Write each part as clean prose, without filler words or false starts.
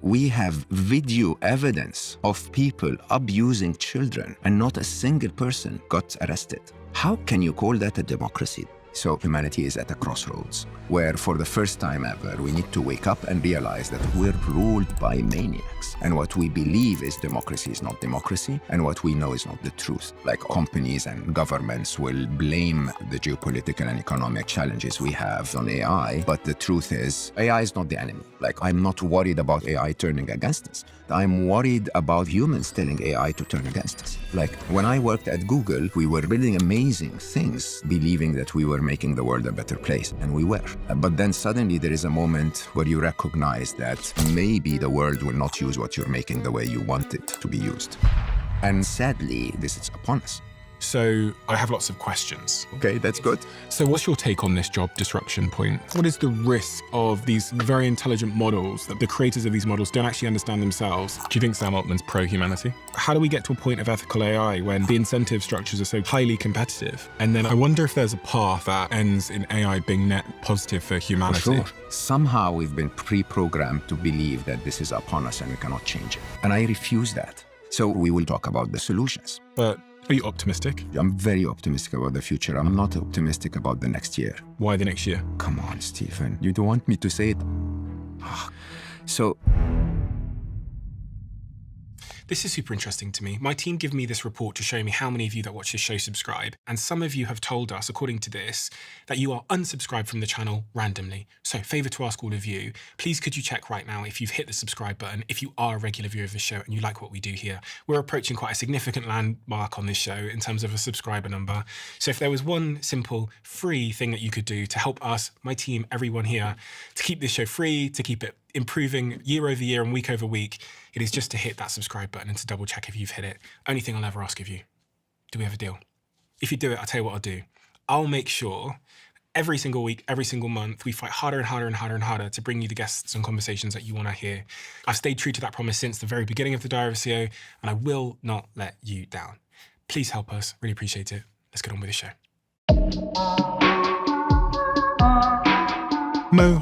We have video evidence of people abusing children and not a single person got arrested. How can you call that a democracy? So humanity is at a crossroads where for the first time ever, we need to wake up and realize that we're ruled by maniacs. And what we believe is democracy is not democracy, and what we know is not the truth. Like companies and governments will blame the geopolitical and economic challenges we have on AI, but the truth is AI is not the enemy. Like, I'm not worried about AI turning against us. I'm worried about humans telling AI to turn against us. Like, when I worked at Google, we were building amazing things, believing that we were making the world a better place, and we were. But then suddenly there is a moment where you recognize that maybe the world will not use what you're making the way you want it to be used. And sadly, this is upon us. So I have lots of questions. Okay, that's good. So what's your take on this job disruption point? What is the risk of these very intelligent models that the creators of these models don't actually understand themselves? Do you think Sam Altman's pro-humanity? How do we get to a point of ethical AI when the incentive structures are so highly competitive? And then I wonder if there's a path that ends in AI being net positive for humanity. For sure. Somehow we've been pre-programmed to believe that this is upon us and we cannot change it. And I refuse that. So we will talk about the solutions. But are you optimistic? I'm very optimistic about the future. I'm not optimistic about the next year. Why the next year? Come on, Stephen. You don't want me to say it? So... This is super interesting to me. My team give me this report to show me how many of you that watch this show subscribe. And some of you have told us, according to this, that you are unsubscribed from the channel randomly. So favor to ask all of you, please could you check right now if you've hit the subscribe button, if you are a regular viewer of the show and you like what we do here. We're approaching quite a significant landmark on this show in terms of a subscriber number. So if there was one simple free thing that you could do to help us, my team, everyone here, to keep this show free, to keep it improving year over year and week over week, it is just to hit that subscribe button and to double check if you've hit it. Only thing I'll ever ask of you. Do we have a deal? If you do it, I'll tell you what I'll do. I'll make sure every single week, every single month, we fight harder and harder and harder and harder to bring you the guests and conversations that you want to hear. I've stayed true to that promise since the very beginning of the Diary of a CEO, and I will not let you down. Please help us. Really appreciate it. Let's get on with the show. Mo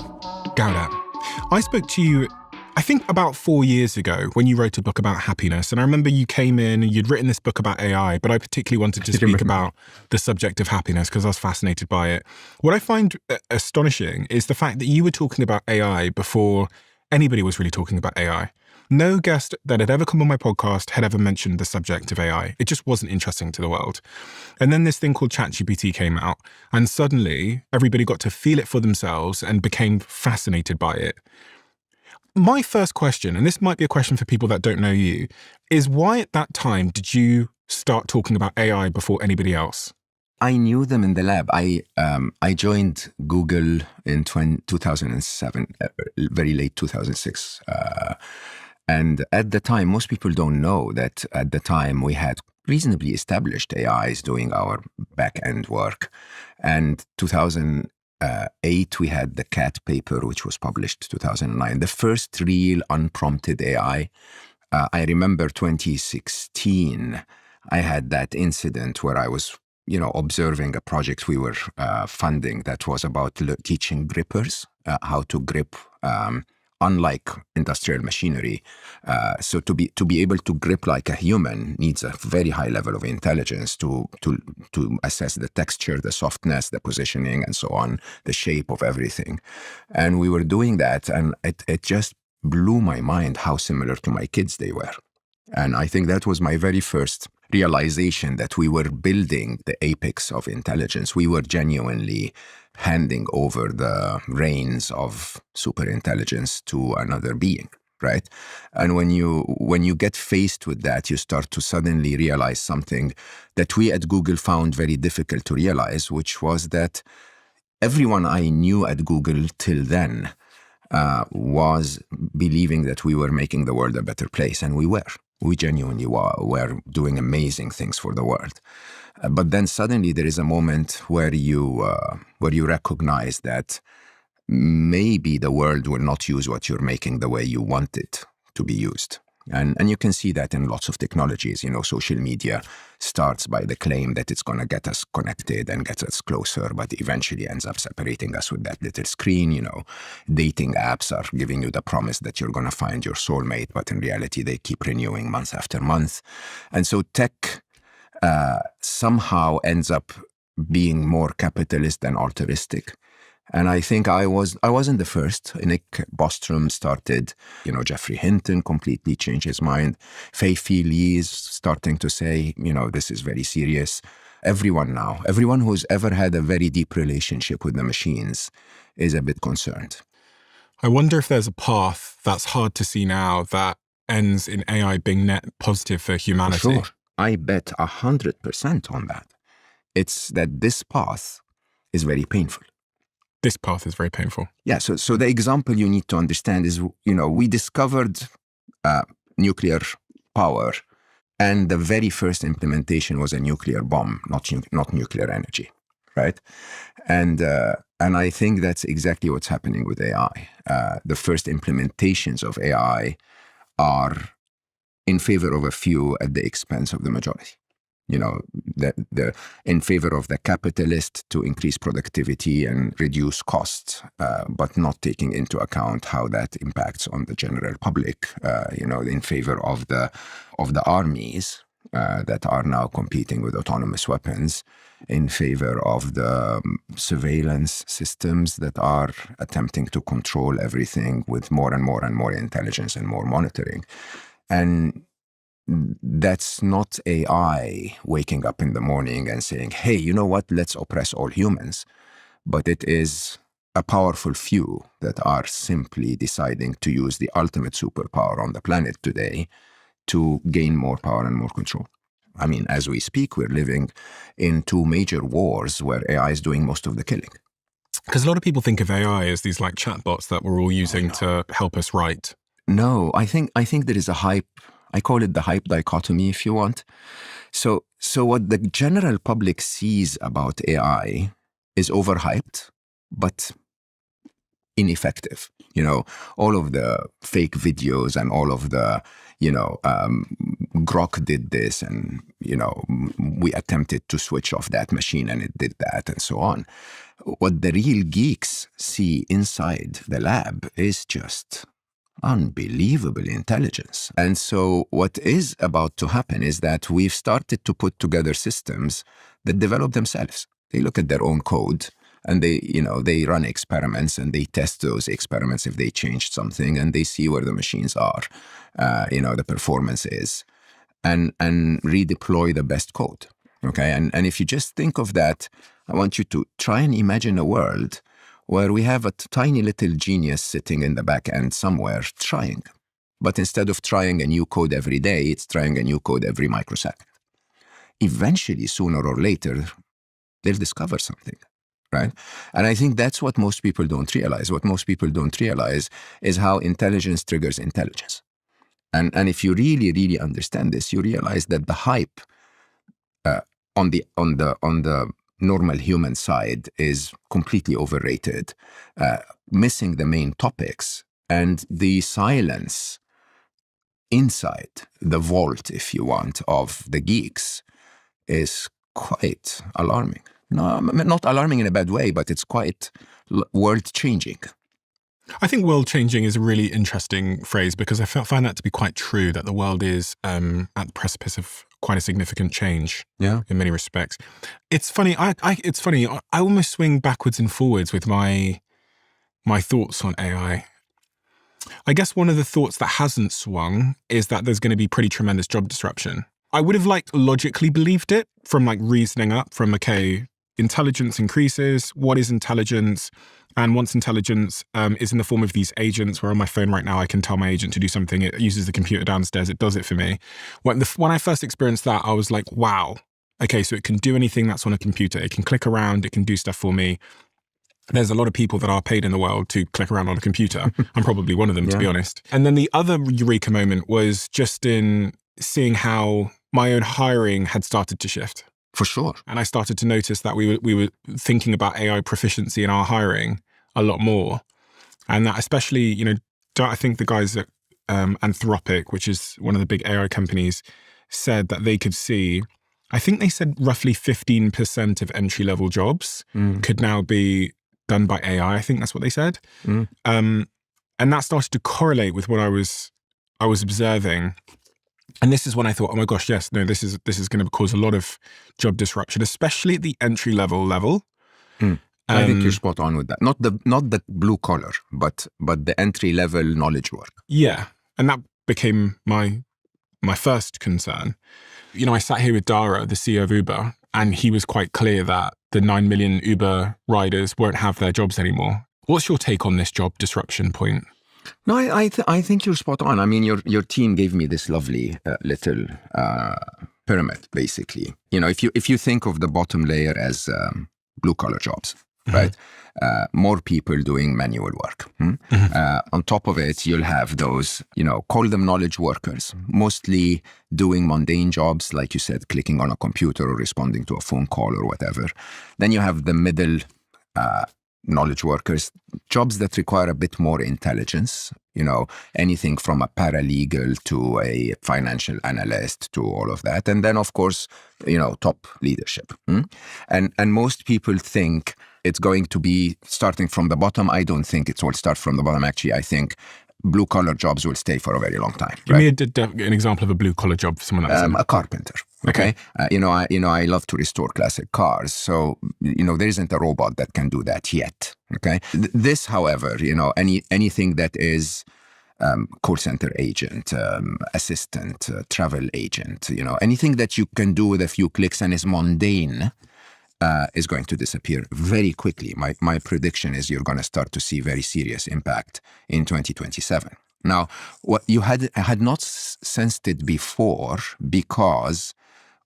Gawdat. I spoke to you, I think about 4 years ago when you wrote a book about happiness. And I remember you came in and you'd written this book about AI, but I particularly wanted to speak about the subject of happiness because I was fascinated by it. What I find astonishing is the fact that you were talking about AI before anybody was really talking about AI. No guest that had ever come on my podcast had ever mentioned the subject of AI. It just wasn't interesting to the world. And then this thing called ChatGPT came out, and suddenly everybody got to feel it for themselves and became fascinated by it. My first question, and this might be a question for people that don't know you, is why at that time did you start talking about AI before anybody else? I knew them in the lab. I joined Google in 2007, very late 2006. And at the time, most people don't know that at the time we had reasonably established AIs doing our back-end work. And 2008, we had the CAT paper, which was published 2009, the first real unprompted AI. I remember 2016, I had that incident where I was observing a project we were funding that was about teaching grippers how to grip, unlike industrial machinery. So to be able to grip like a human needs a very high level of intelligence to assess the texture, the softness, the positioning, and so on, the shape of everything. And we were doing that, and it just blew my mind how similar to my kids they were. And I think that was my very first realization that we were building the apex of intelligence. We were genuinely handing over the reins of superintelligence to another being, right? And when you get faced with that, you start to suddenly realize something that we at Google found very difficult to realize, which was that everyone I knew at Google till then was believing that we were making the world a better place, and we were. We genuinely were doing amazing things for the world. But then suddenly there is a moment where you recognize that maybe the world will not use what you're making the way you want it to be used. And you can see that in lots of technologies. Social media starts by the claim that it's going to get us connected and get us closer, but eventually ends up separating us with that little screen. Dating apps are giving you the promise that you're going to find your soulmate, but in reality, they keep renewing month after month. And so tech somehow ends up being more capitalist than altruistic. And I think I wasn't the first. Nick Bostrom started, Jeffrey Hinton completely changed his mind. Fei-Fei Li is starting to say, this is very serious. Everyone who's ever had a very deep relationship with the machines is a bit concerned. I wonder if there's a path that's hard to see now that ends in AI being net positive for humanity. For sure. I bet 100% on that. It's that this path is very painful. This path is very painful. Yeah, so the example you need to understand is, we discovered nuclear power, and the very first implementation was a nuclear bomb, not nuclear energy, right? And I think that's exactly what's happening with AI. The first implementations of AI are in favor of a few at the expense of the majority. In favor of the capitalist to increase productivity and reduce costs, but not taking into account how that impacts on the general public. In favor of the armies that are now competing with autonomous weapons, in favor of the surveillance systems that are attempting to control everything with more and more and more intelligence and more monitoring. And that's not AI waking up in the morning and saying, hey, you know what, let's oppress all humans. But it is a powerful few that are simply deciding to use the ultimate superpower on the planet today to gain more power and more control. I mean, as we speak, we're living in two major wars where AI is doing most of the killing. Because a lot of people think of AI as these like chatbots that we're all using to help us write. No, I think there is a hype. I call it the hype dichotomy, if you want. So what the general public sees about AI is overhyped, but ineffective. All of the fake videos and all of the, Grok did this and, we attempted to switch off that machine and it did that and so on. What the real geeks see inside the lab is just unbelievable intelligence. And so what is about to happen is that we've started to put together systems that develop themselves. They look at their own code and they run experiments and they test those experiments if they changed something and they see where the machines are, the performance is, and redeploy the best code. Okay. And if you just think of that, I want you to try and imagine a world where we have a tiny little genius sitting in the back end somewhere trying. But instead of trying a new code every day, it's trying a new code every microsecond. Eventually, sooner or later, they'll discover something, right? And I think that's what most people don't realize. What most people don't realize is how intelligence triggers intelligence. And if you really, really understand this, you realize that the hype on the normal human side is completely overrated, missing the main topics, and the silence inside the vault, if you want, of the geeks is quite alarming. No, not alarming in a bad way, but it's quite world-changing. I think world-changing is a really interesting phrase because I find that to be quite true, that the world is at the precipice of quite a significant change in many respects. It's funny. I almost swing backwards and forwards with my thoughts on AI. I guess one of the thoughts that hasn't swung is that there's going to be pretty tremendous job disruption. I would have logically believed it from reasoning up from, okay, intelligence increases. What is intelligence? And once intelligence is in the form of these agents, where on my phone right now, I can tell my agent to do something. It uses the computer downstairs. It does it for me. When I first experienced that, I was like, wow. Okay, so it can do anything that's on a computer. It can click around. It can do stuff for me. There's a lot of people that are paid in the world to click around on a computer. I'm probably one of them, to be honest. And then the other eureka moment was just in seeing how my own hiring had started to shift. For sure. And I started to notice that we were thinking about AI proficiency in our hiring a lot more. And that especially, I think the guys at Anthropic, which is one of the big AI companies, said that they could see, I think they said roughly 15% of entry-level jobs could now be done by AI. I think that's what they said. And that started to correlate with what I was observing. And this is when I thought, oh my gosh, yes, no, this is going to cause a lot of job disruption, especially at the entry-level. I think you're spot on with that. Not the blue collar, but the entry level knowledge work. Yeah, and that became my first concern. You know, I sat here with Dara, the CEO of Uber, and he was quite clear that the 9 million Uber riders won't have their jobs anymore. What's your take on this job disruption point? No, I think you're spot on. I mean, your team gave me this lovely little pyramid, basically. You know, if you think of the bottom layer as blue collar jobs, right? More people doing manual work. On top of it, you'll have those, you know, call them knowledge workers, mostly doing mundane jobs, like you said, clicking on a computer or responding to a phone call or whatever. Then you have the middle knowledge workers, jobs that require a bit more intelligence, you know, anything from a paralegal to a financial analyst to all of that. And then, of course, you know, top leadership. And most people think it's going to be starting from the bottom. I don't think it will start from the bottom. Actually, I think blue-collar jobs will stay for a very long time. Give me an example of a blue-collar job for someone that's a carpenter. Okay. I love to restore classic cars. So, you know, there isn't a robot that can do that yet. Okay. This, however, you know, anything that is call center agent, assistant, travel agent, you know, anything that you can do with a few clicks and is mundane is going to disappear very quickly. My prediction is you're going to start to see very serious impact in 2027. Now, what you had not sensed it before because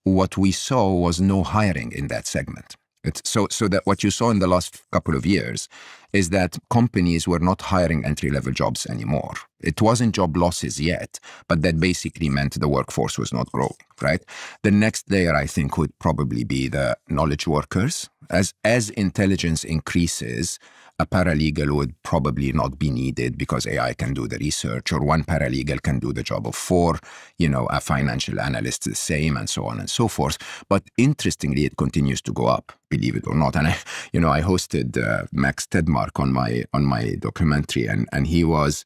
what we saw was no hiring in that segment. So that what you saw in the last couple of years is that companies were not hiring entry-level jobs anymore. It wasn't job losses yet, but that basically meant the workforce was not growing, right? The next layer, I think, would probably be the knowledge workers. As intelligence increases, a paralegal would probably not be needed because AI can do the research, or one paralegal can do the job of 4, you know, a financial analyst the same, and so on and so forth. But interestingly, it continues to go up, believe it or not. And I hosted Max Tedmark on my documentary, and he was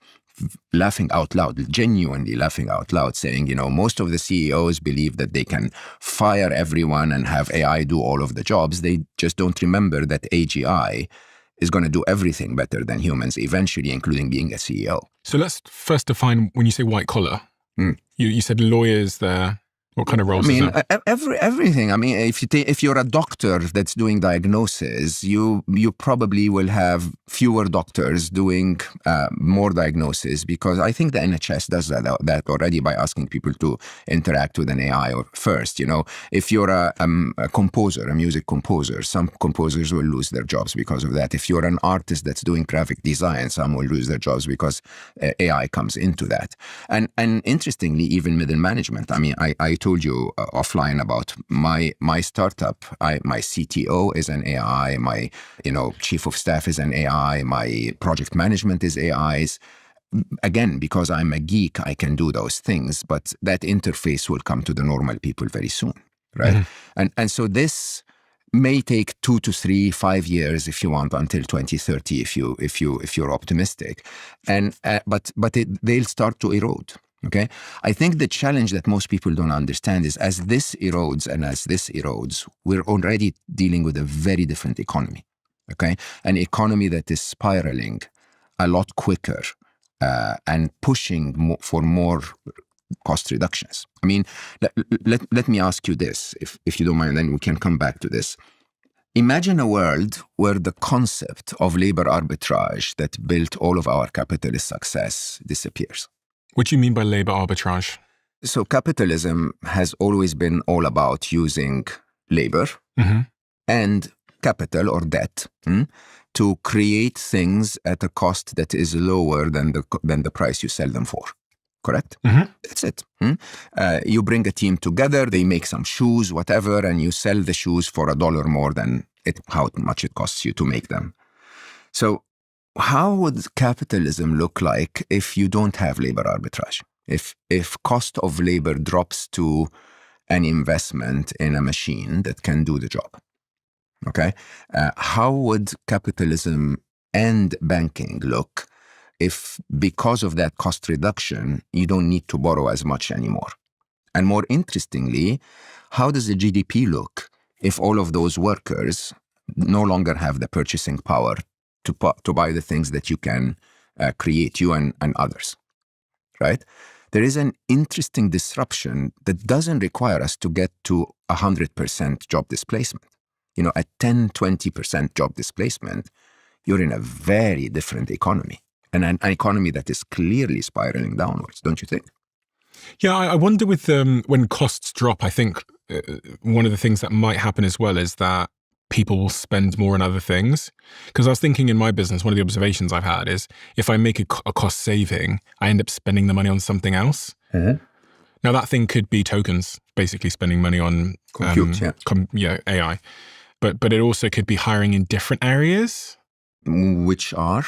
laughing out loud, genuinely laughing out loud, saying, you know, most of the CEOs believe that they can fire everyone and have AI do all of the jobs. They just don't remember that AGI is going to do everything better than humans eventually, including being a CEO. So let's first define, when you say white collar, you said lawyers there. What kind of roles? I mean, is that? Everything. I mean, if you're a doctor that's doing diagnosis, you probably will have fewer doctors doing more diagnosis, because I think the NHS does that already by asking people to interact with an AI first. You know, if you're a composer, a music composer, some composers will lose their jobs because of that. If you're an artist that's doing graphic design, some will lose their jobs because AI comes into that. And interestingly, even middle management. I mean, I told you offline about my startup. My CTO is an AI. My chief of staff is an AI. My project management is AIs. Again, because I'm a geek, I can do those things, but that interface will come to the normal people very soon, right? Mm-hmm. And so this may take 2 to 3, 5 years if you want, until 2030 if you're optimistic, and but they'll start to erode. Okay, I think the challenge that most people don't understand is as this erodes, we're already dealing with a very different economy. Okay, an economy that is spiraling a lot quicker and pushing for more cost reductions. I mean, let me ask you this, if you don't mind, then we can come back to this. Imagine a world where the concept of labor arbitrage that built all of our capitalist success disappears. What do you mean by labor arbitrage? So capitalism has always been all about using labor and capital or debt to create things at a cost that is lower than the price you sell them for. Correct? Mm-hmm. That's it. You bring a team together, they make some shoes, whatever, and you sell the shoes for $1 more than how much it costs you to make them. So how would capitalism look like if you don't have labor arbitrage? If cost of labor drops to an investment in a machine that can do the job, okay? How would capitalism and banking look if, because of that cost reduction, you don't need to borrow as much anymore? And more interestingly, how does the GDP look if all of those workers no longer have the purchasing power to buy the things that you can create, you and others, right? There is an interesting disruption that doesn't require us to get to 100% job displacement. At 10, 20% job displacement, you're in a very different economy, and an economy that is clearly spiraling downwards, don't you think? Yeah, I wonder with when costs drop, I think one of the things that might happen as well is that people will spend more on other things. Because I was thinking in my business, one of the observations I've had is if I make a cost saving, I end up spending the money on something else. Mm-hmm. Now that thing could be tokens, basically spending money on compute, AI. But it also could be hiring in different areas. Which are?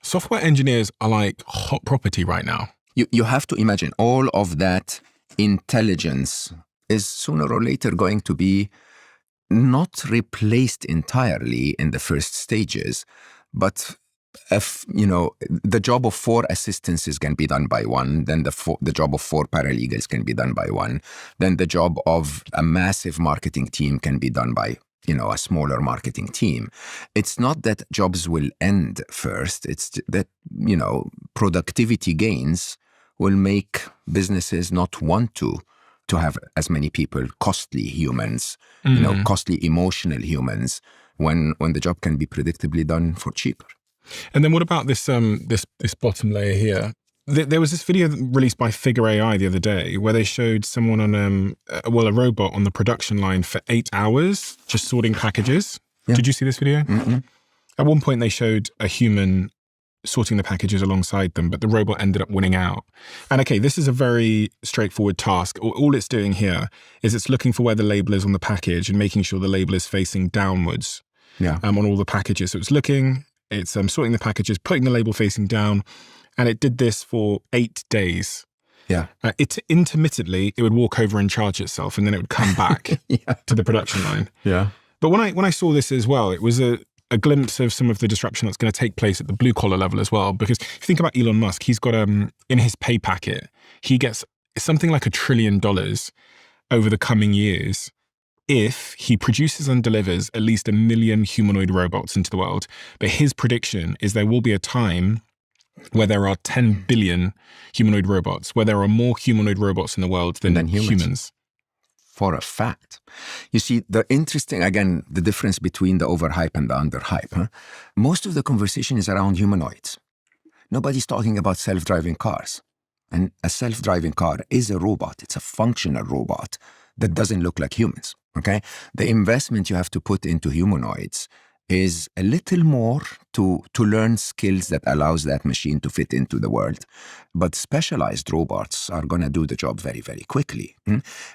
Software engineers are like hot property right now. You have to imagine all of that intelligence is sooner or later going to be not replaced entirely in the first stages, but if the job of 4 assistants can be done by one, then the job of 4 paralegals can be done by one, then the job of a massive marketing team can be done by a smaller marketing team. It's not that jobs will end first, it's that productivity gains will make businesses not want to have as many people, costly humans, costly emotional humans, when the job can be predictably done for cheaper. And then what about this this bottom layer here? There was this video released by Figure AI the other day where they showed someone on a robot on the production line for 8 hours just sorting packages. Yeah. Did you see this video? Mm-mm. At one point they showed a human sorting the packages alongside them, but the robot ended up winning out. And okay, this is a very straightforward task. All it's doing here is it's looking for where the label is on the package and making sure the label is facing downwards on all the packages. So it's sorting the packages, putting the label facing down, and it did this for 8 days. Yeah. Intermittently, it would walk over and charge itself, and then it would come back to the production line. Yeah. But when I saw this as well, it was a glimpse of some of the disruption that's going to take place at the blue collar level as well. Because if you think about Elon Musk, he's got in his pay packet, he gets something like $1 trillion over the coming years if he produces and delivers at least 1 million humanoid robots into the world. But his prediction is there will be a time where there are 10 billion humanoid robots, where there are more humanoid robots in the world than humans. For a fact. You see, the difference between the overhype and the underhype. Huh? Most of the conversation is around humanoids. Nobody's talking about self-driving cars. And a self-driving car is a robot. It's a functional robot that doesn't look like humans. Okay? The investment you have to put into humanoids is a little more to learn skills that allows that machine to fit into the world. But specialized robots are going to do the job very, very quickly.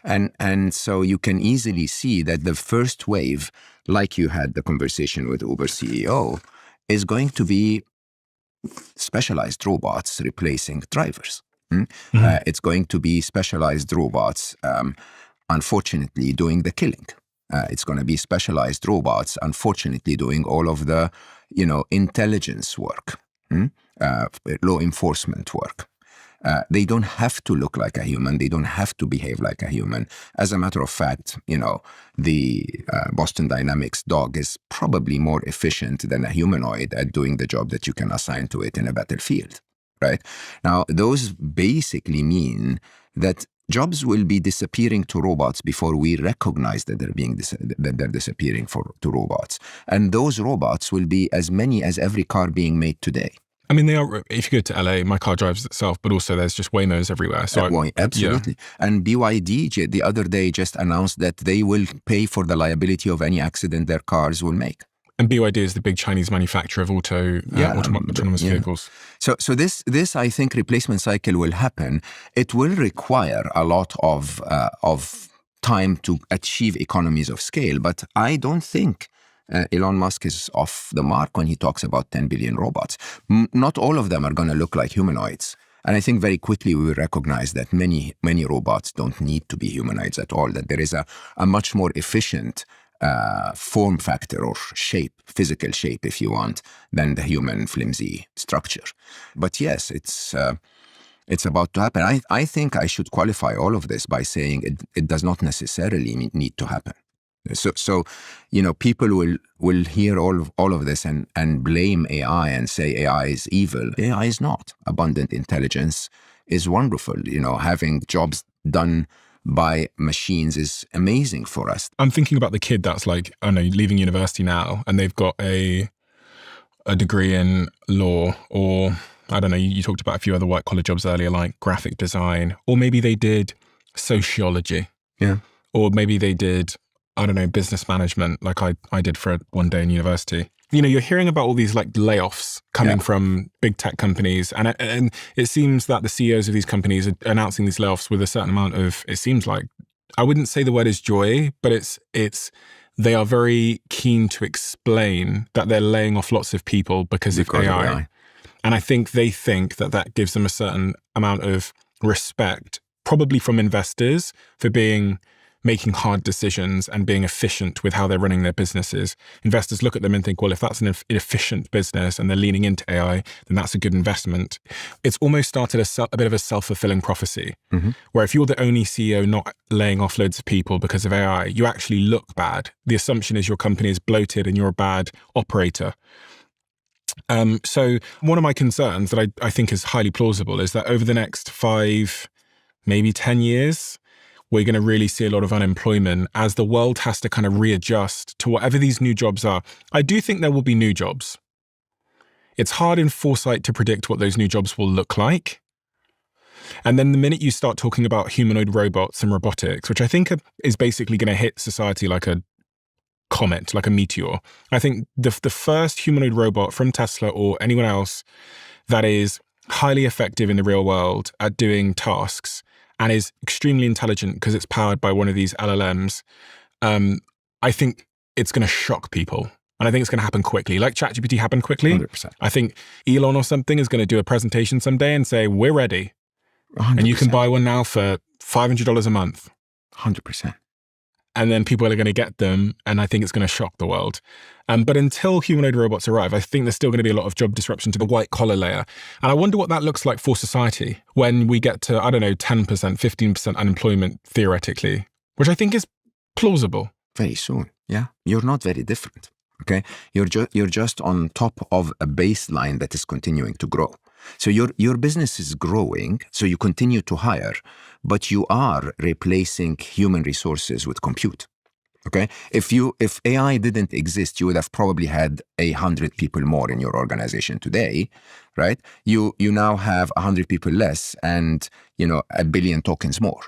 And so you can easily see that the first wave, like you had the conversation with Uber CEO, is going to be specialized robots replacing drivers. It's going to be specialized robots, unfortunately, doing the killing. It's going to be specialized robots, unfortunately, doing all of the, intelligence work, law enforcement work. They don't have to look like a human. They don't have to behave like a human. As a matter of fact, the Boston Dynamics dog is probably more efficient than a humanoid at doing the job that you can assign to it in a battlefield, right? Now, those basically mean that jobs will be disappearing to robots before we recognize that they're disappearing to robots. And those robots will be as many as every car being made today. I mean, they are. If you go to LA, my car drives itself, but also there's just Waymos everywhere. So absolutely. Yeah. And BYD the other day just announced that they will pay for the liability of any accident their cars will make. And BYD is the big Chinese manufacturer of autonomous vehicles. So this I think replacement cycle will happen. It will require a lot of time to achieve economies of scale, but I don't think Elon Musk is off the mark when he talks about 10 billion robots. Not all of them are going to look like humanoids. And I think very quickly we will recognize that many robots don't need to be humanoids at all, that there is a much more efficient form factor or shape, physical shape, if you want, than the human flimsy structure. But yes, it's about to happen. I think I should qualify all of this by saying it does not necessarily need to happen. So people will hear all of this and blame AI and say AI is evil. AI is not. Abundant intelligence is wonderful. Having jobs done by machines is amazing for us. I'm thinking about the kid that's like, I don't know, leaving university now, and they've got a degree in law, or I don't know, you talked about a few other white collar jobs earlier, like graphic design, or maybe they did sociology. Yeah. Or maybe they did, I don't know, business management, like I did for one day in university. You're hearing about all these like layoffs coming from big tech companies. And it seems that the CEOs of these companies are announcing these layoffs with a certain amount of, it seems like, I wouldn't say the word is joy, but they are very keen to explain that they're laying off lots of people because of AI. And I think they think that gives them a certain amount of respect, probably from investors, for making hard decisions and being efficient with how they're running their businesses. Investors look at them and think, well, if that's an efficient business and they're leaning into AI, then that's a good investment. It's almost started a bit of a self-fulfilling prophecy, where if you're the only CEO not laying off loads of people because of AI, you actually look bad. The assumption is your company is bloated and you're a bad operator. So one of my concerns that I think is highly plausible is that over the next 5, maybe 10 years, we're going to really see a lot of unemployment as the world has to kind of readjust to whatever these new jobs are. I do think there will be new jobs. It's hard in foresight to predict what those new jobs will look like. And then the minute you start talking about humanoid robots and robotics, which I think is basically going to hit society like a comet, like a meteor. I think the first humanoid robot from Tesla or anyone else that is highly effective in the real world at doing tasks and is extremely intelligent because it's powered by one of these LLMs, I think it's going to shock people. And I think it's going to happen quickly. Like ChatGPT happened quickly. 100%. I think Elon or something is going to do a presentation someday and say, we're ready. 100%. And you can buy one now for $500 a month. 100%. And then people are going to get them, and I think it's going to shock the world. But until humanoid robots arrive, I think there's still going to be a lot of job disruption to the white-collar layer. And I wonder what that looks like for society when we get to, 10%, 15% unemployment, theoretically, which I think is plausible. Very soon, yeah. You're not very different, okay? You're just on top of a baseline that is continuing to grow. So your business is growing, so you continue to hire, but you are replacing human resources with compute. Okay? If AI didn't exist, you would have probably had 100 people more in your organization today, right? You now have 100 people less and 1 billion tokens more.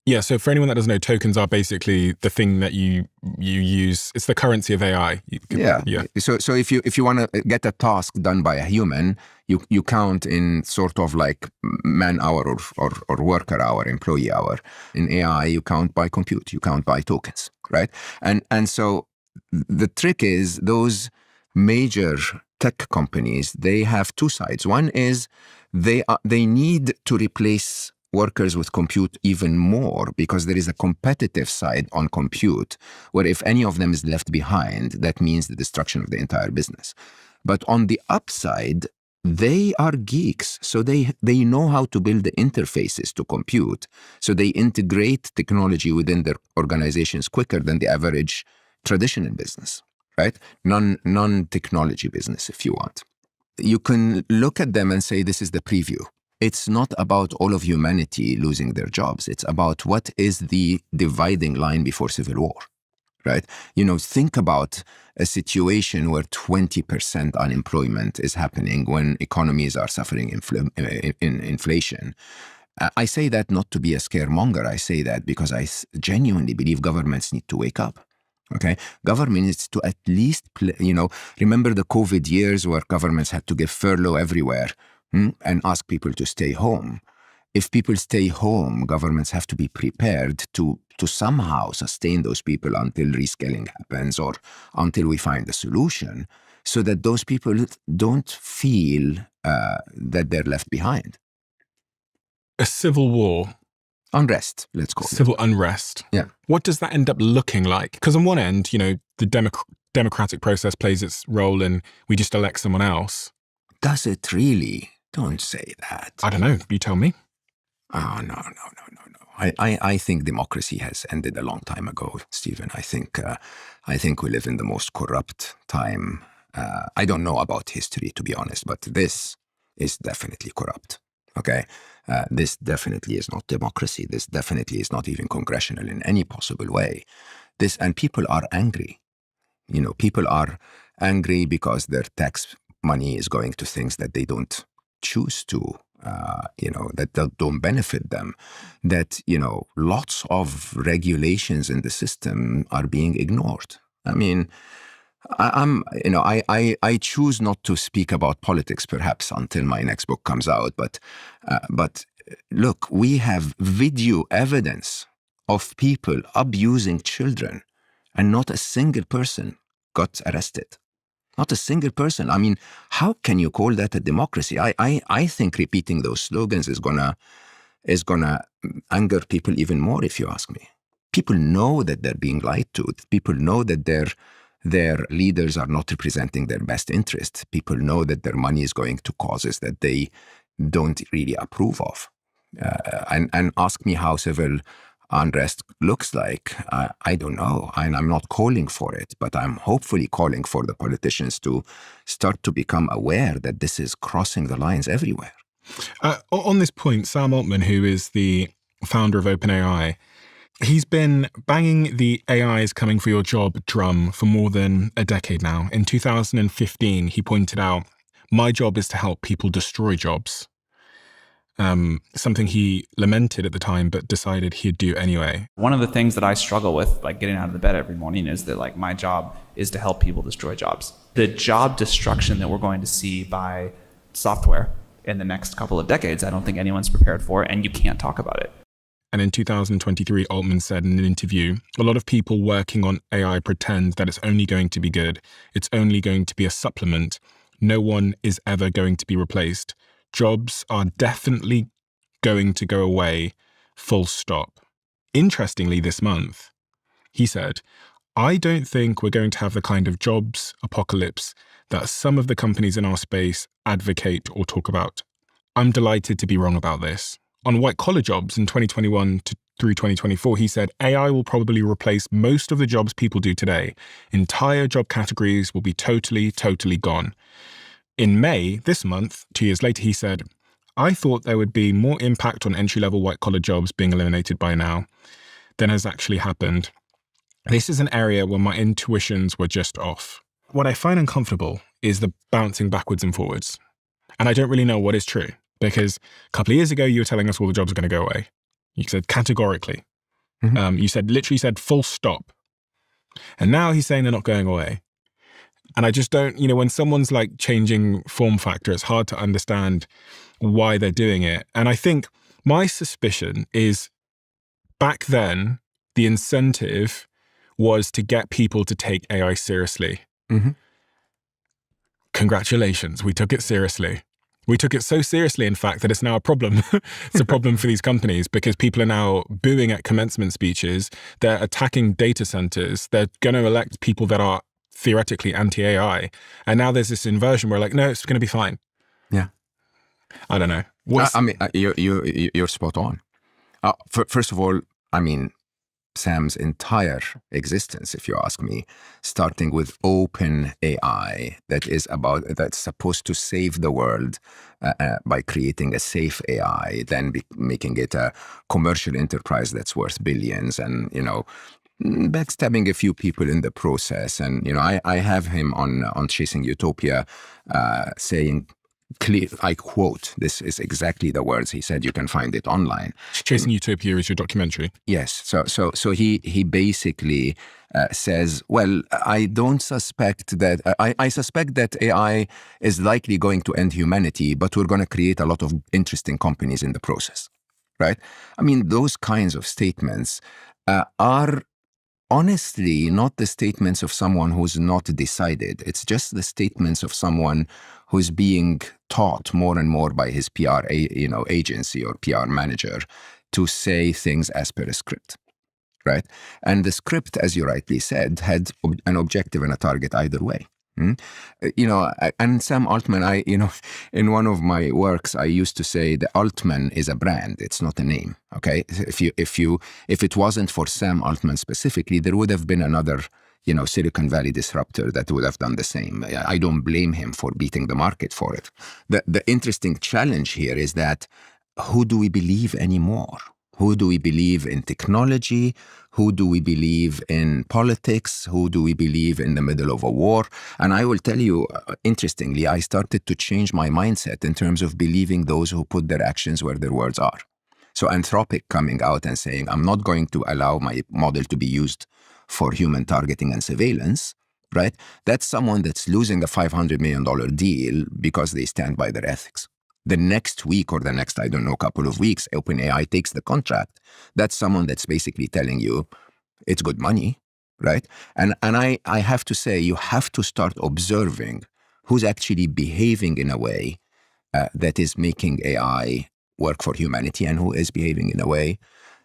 Yeah, so for anyone that doesn't know, tokens are basically the thing that you use. It's the currency of AI. Yeah. So if you want to get a task done by a human, you count in sort of like man hour or worker hour, employee hour. In AI, you count by compute. You count by tokens, right? And so the trick is those major tech companies, they have two sides. One is they need to replace workers with compute even more because there is a competitive side on compute where if any of them is left behind, that means the destruction of the entire business. But on the upside, they are geeks. So they know how to build the interfaces to compute. So they integrate technology within their organizations quicker than the average traditional business, right? Non-technology business, if you want. You can look at them and say, this is the preview. It's not about all of humanity losing their jobs. It's about what is the dividing line before civil war, right? Think about a situation where 20% unemployment is happening when economies are suffering inflation. I say that not to be a scaremonger. I say that because I genuinely believe governments need to wake up. Okay, government needs to at least, remember the COVID years where governments had to give furlough everywhere and ask people to stay home. if people stay home, governments have to be prepared to somehow sustain those people until rescaling happens or until we find a solution, so that those people don't feel that they're left behind. A civil war. Unrest, let's call it. Civil unrest. Yeah. What does that end up looking like? Because on one end, the democratic process plays its role and we just elect someone else. Does it really? Don't say that. I don't know. You tell me. Oh, no. I think democracy has ended a long time ago, Stephen. I think we live in the most corrupt time. I don't know about history, to be honest, but this is definitely corrupt. Okay? This definitely is not democracy. This definitely is not even congressional in any possible way. And people are angry. People are angry because their tax money is going to things that they don't choose to, that don't benefit them, that, lots of regulations in the system are being ignored. I mean, I choose not to speak about politics perhaps until my next book comes out, but look, we have video evidence of people abusing children and not a single person got arrested. Not a single person. I mean, how can you call that a democracy? I think repeating those slogans is gonna anger people even more, if you ask me. People know that they're being lied to. People know that their leaders are not representing their best interests. People know that their money is going to causes that they don't really approve of. And ask me how civil unrest looks like. I don't know, and I'm not calling for it, but I'm hopefully calling for the politicians to start to become aware that this is crossing the lines everywhere. On this point, Sam Altman, who is the founder of OpenAI, he's been banging the AI is coming for your job drum for more than a decade now. In 2015, he pointed out, my job is to help people destroy jobs. Something he lamented at the time, but decided he'd do anyway. One of the things that I struggle with, like getting out of the bed every morning, is that like my job is to help people destroy jobs. The job destruction that we're going to see by software in the next couple of decades, I don't think anyone's prepared for, and you can't talk about it. And in 2023, Altman said in an interview, a lot of people working on AI pretend that it's only going to be good. It's only going to be a supplement. No one is ever going to be replaced. Jobs are definitely going to go away, full stop. Interestingly, this month, he said, I don't think we're going to have the kind of jobs apocalypse that some of the companies in our space advocate or talk about. I'm delighted to be wrong about this. On white-collar jobs in 2021 through 2024, he said, AI will probably replace most of the jobs people do today. Entire job categories will be totally gone. In May, this month, 2 years later, he said, I thought there would be more impact on entry-level white-collar jobs being eliminated by now than has actually happened. This is an area where my intuitions were just off. What I find uncomfortable is the bouncing backwards and forwards. And I don't really know what is true, because a couple of years ago, you were telling us all the jobs are going to go away. You said categorically. Mm-hmm. You literally said full stop. And now he's saying they're not going away. And I just don't, when someone's like changing form factor, it's hard to understand why they're doing it. And I think my suspicion is back then, the incentive was to get people to take AI seriously. Mm-hmm. Congratulations, we took it seriously. We took it so seriously, in fact, that it's now a problem. It's a problem for these companies because people are now booing at commencement speeches. They're attacking data centers. They're going to elect people that are theoretically anti-AI. And now there's this inversion where like, no, it's going to be fine. Yeah. I don't know. You're spot on. First of all, Sam's entire existence, if you ask me, starting with open AI, that's supposed to save the world by creating a safe AI, then making it a commercial enterprise that's worth billions, and backstabbing a few people in the process. And I have him on Chasing Utopia saying, clear, I quote, this is exactly the words he said. You can find it online. Chasing Utopia is your documentary. Yes. So he basically says, well, I don't suspect that, I suspect that AI is likely going to end humanity, but we're going to create a lot of interesting companies in the process. right? I mean, those kinds of statements are honestly not the statements of someone who's not decided. It's just the statements of someone who's being taught more and more by his PR agency or PR manager to say things as per a script, right? And the script, as you rightly said, had an objective and a target either way. And Sam Altman, in one of my works, I used to say the Altman is a brand; it's not a name. Okay, if it wasn't for Sam Altman specifically, there would have been another, Silicon Valley disruptor that would have done the same. I don't blame him for beating the market for it. The interesting challenge here is that who do we believe anymore? Who do we believe in technology? Who do we believe in politics? Who do we believe in the middle of a war? And I will tell you, interestingly, I started to change my mindset in terms of believing those who put their actions where their words are. So Anthropic coming out and saying, I'm not going to allow my model to be used for human targeting and surveillance, right? That's someone that's losing a $500 million deal because they stand by their ethics. The next week or the next, couple of weeks, OpenAI takes the contract. That's someone that's basically telling you it's good money, right? And I have to say, you have to start observing who's actually behaving in a way that is making AI work for humanity and who is behaving in a way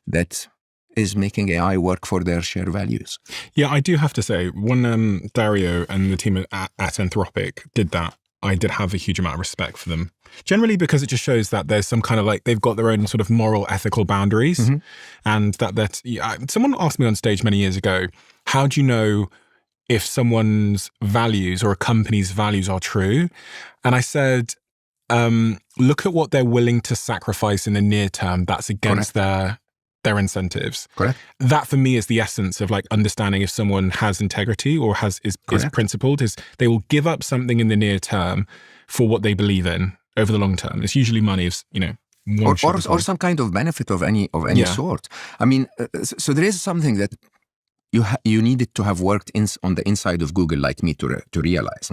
that is making AI work for their shared values. Yeah, I do have to say, when Dario and the team at Anthropic did that, I did have a huge amount of respect for them. Generally because it just shows that there's some kind of they've got their own sort of moral, ethical boundaries. Mm-hmm. And someone asked me on stage many years ago, how do you know if someone's values or a company's values are true? And I said, look at what they're willing to sacrifice in the near term that's against their incentives. Correct. That for me is the essence of understanding if someone has integrity or is principled, is they will give up something in the near term for what they believe in over the long term. It's usually money, or some kind of benefit of any sort. I mean, so there is something that you needed to have worked on the inside of Google like me to realize.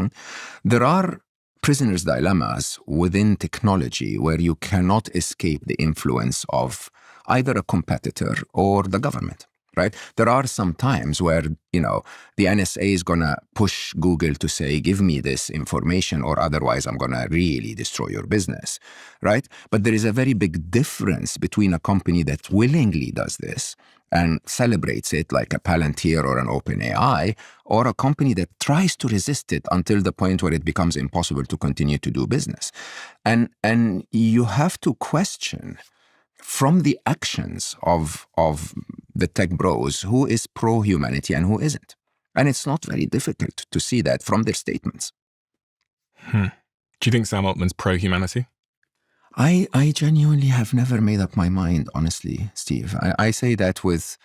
There are prisoner's dilemmas within technology where you cannot escape the influence of either a competitor or the government, right? There are some times where, the NSA is going to push Google to say, give me this information or otherwise I'm going to really destroy your business, right? But there is a very big difference between a company that willingly does this and celebrates it like a Palantir or an OpenAI, or a company that tries to resist it until the point where it becomes impossible to continue to do business. And you have to question from the actions of the tech bros who is pro-humanity and who isn't. And it's not very difficult to see that from their statements. Do you think Sam Altman's pro-humanity? I genuinely have never made up my mind, honestly, Steve. I say that with...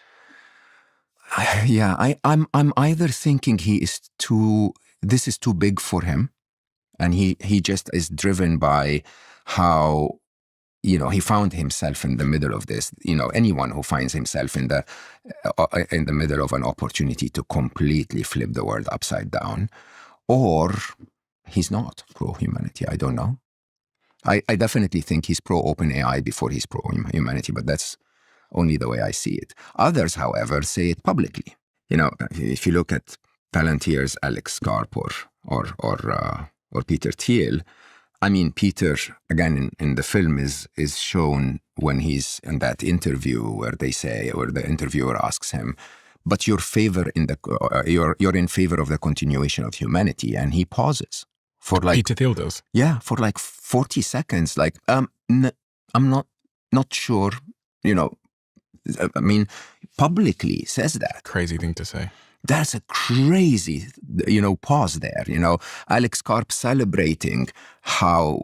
I'm either thinking this is too big for him, and he just is driven by how... he found himself in the middle of this. Anyone who finds himself in the middle of an opportunity to completely flip the world upside down, or he's not pro-humanity. I don't know. I definitely think he's pro-OpenAI before he's pro-humanity, but that's only the way I see it. Others, however, say it publicly. If you look at Palantir's Alex Karp or Peter Thiel, I mean, Peter, again, in the film is shown when he's in that interview where the interviewer asks him, but you're in favor of the continuation of humanity, and he pauses for Peter Thiel does. Yeah, for 40 seconds, I'm not sure, I mean, publicly says that. Crazy thing to say. That's a crazy, pause there. Alex Karp celebrating how,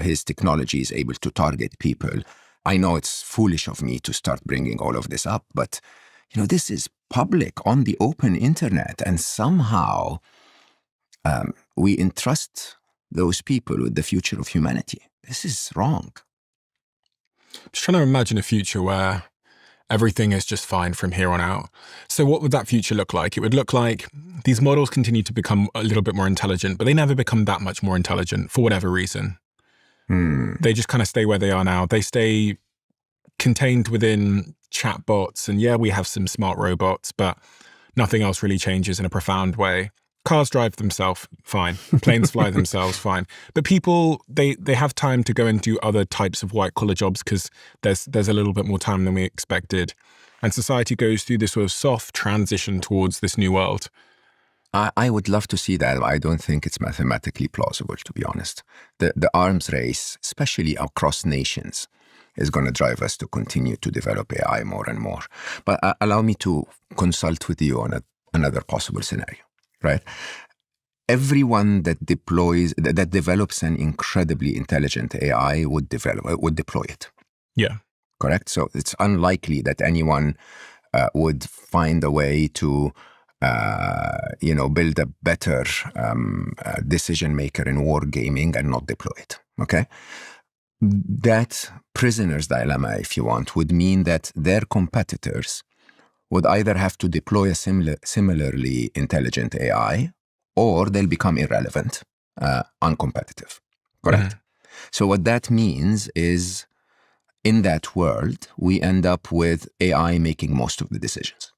his technology is able to target people. I know it's foolish of me to start bringing all of this up, but, this is public on the open internet, and somehow we entrust those people with the future of humanity. This is wrong. I'm just trying to imagine a future where everything is just fine from here on out. So what would that future look like? It would look like these models continue to become a little bit more intelligent, but they never become that much more intelligent for whatever reason. They just kind of stay where they are now. They stay contained within chatbots. And yeah, we have some smart robots, but nothing else really changes in a profound way. Cars drive themselves, fine. Planes fly themselves, fine. But people, they have time to go and do other types of white-collar jobs because there's a little bit more time than we expected. And society goes through this sort of soft transition towards this new world. I would love to see that. I don't think it's mathematically plausible, to be honest. The arms race, especially across nations, is going to drive us to continue to develop AI more and more. But allow me to consult with you on another possible scenario, right? Everyone that develops an incredibly intelligent AI would deploy it. Yeah. Correct? So it's unlikely that anyone would find a way to build a better decision maker in wargaming and not deploy it. Okay? That prisoner's dilemma, if you want, would mean that their competitors would either have to deploy a similarly intelligent AI, or they'll become irrelevant, uncompetitive. Correct? Mm-hmm. So what that means is, in that world, we end up with AI making most of the decisions.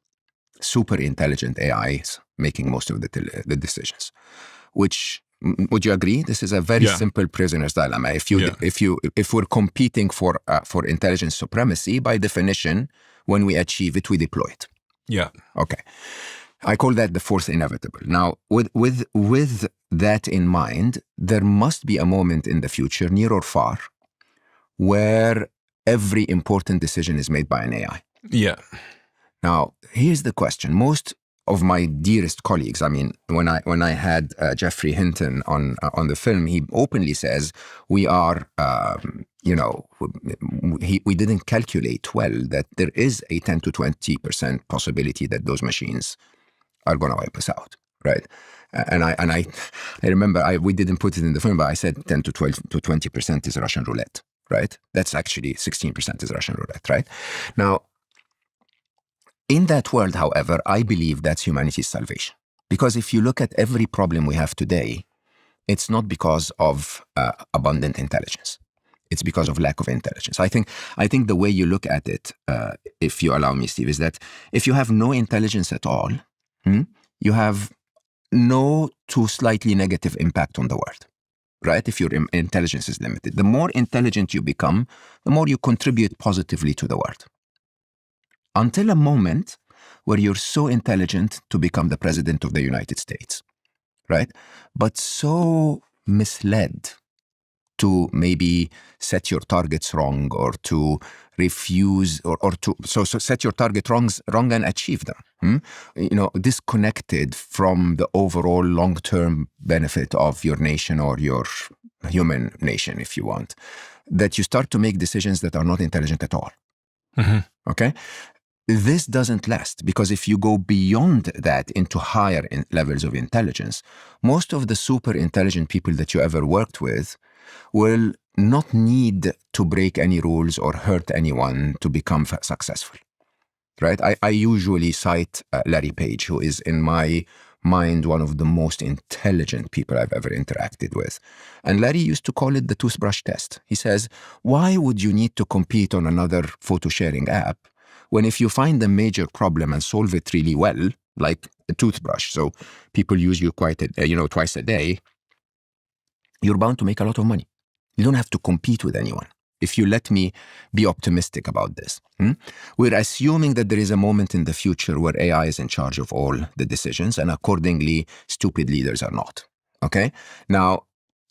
Super intelligent AIs making most of the decisions. Which, would you agree? This is a very simple prisoner's dilemma. If we're competing for intelligence supremacy, by definition, when we achieve it, we deploy it. Yeah. Okay. I call that the fourth inevitable. Now, with that in mind, there must be a moment in the future, near or far, where every important decision is made by an AI. Yeah. Now, here's the question. Most of my dearest colleagues, I mean, when I had Jeffrey Hinton on the film, he openly says we are, we didn't calculate well that there is a 10 to 20% possibility that those machines are going to wipe us out, right? And I remember we didn't put it in the film, but I said 10 to 12 to 20% is Russian roulette, right? That's actually 16% is Russian roulette, right? Now, in that world, however, I believe that's humanity's salvation. Because if you look at every problem we have today, it's not because of abundant intelligence. It's because of lack of intelligence. I think the way you look at it, if you allow me, Steve, is that if you have no intelligence at all, you have no to slightly negative impact on the world, right? If your intelligence is limited. The more intelligent you become, the more you contribute positively to the world. Until a moment where you're so intelligent to become the president of the United States, right? But so misled to maybe set your targets wrong, or to refuse, or to set your target wrong and achieve them. Disconnected from the overall long-term benefit of your nation or your human nation, if you want, that you start to make decisions that are not intelligent at all. Mm-hmm. Okay? This doesn't last, because if you go beyond that into higher levels of intelligence, most of the super intelligent people that you ever worked with will not need to break any rules or hurt anyone to become successful, right? I usually cite Larry Page, who is, in my mind, one of the most intelligent people I've ever interacted with. And Larry used to call it the toothbrush test. He says, why would you need to compete on another photo sharing app when if you find a major problem and solve it really well, like a toothbrush, so people use you twice a day, you're bound to make a lot of money. You don't have to compete with anyone. If you let me be optimistic about this. We're assuming that there is a moment in the future where AI is in charge of all the decisions, and accordingly, stupid leaders are not. Okay? Now,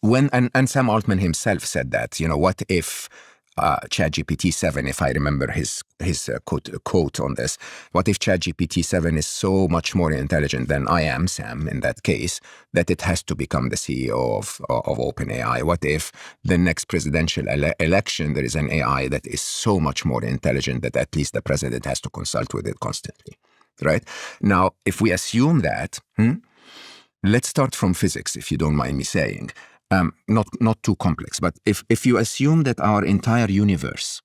and Sam Altman himself said that, what if ChatGPT 7, if I remember his quote on this, what if ChatGPT 7 is so much more intelligent than I am, Sam, in that case, that it has to become the CEO of OpenAI? What if the next presidential election, there is an AI that is so much more intelligent that at least the president has to consult with it constantly, right? Now, if we assume that, let's start from physics, if you don't mind me saying. Not too complex, but if you assume that our entire universe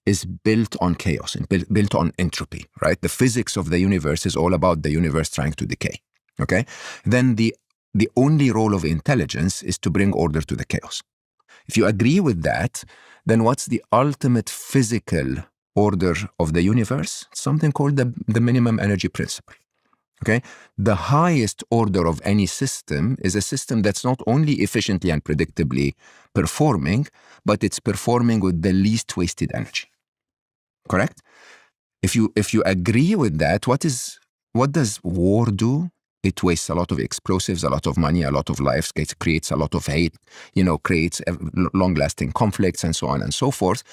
is built on chaos and built on entropy, right? The physics of the universe is all about the universe trying to decay, okay? Then the only role of intelligence is to bring order to the chaos. If you agree with that, then what's the ultimate physical order of the universe, something called the minimum energy principle. Okay? The highest order of any system is a system that's not only efficiently and predictably performing, but it's performing with the least wasted energy. Correct? If you agree with that, what does war do? It wastes a lot of explosives, a lot of money, a lot of lives, it creates a lot of hate, creates long-lasting conflicts and so on and so forth.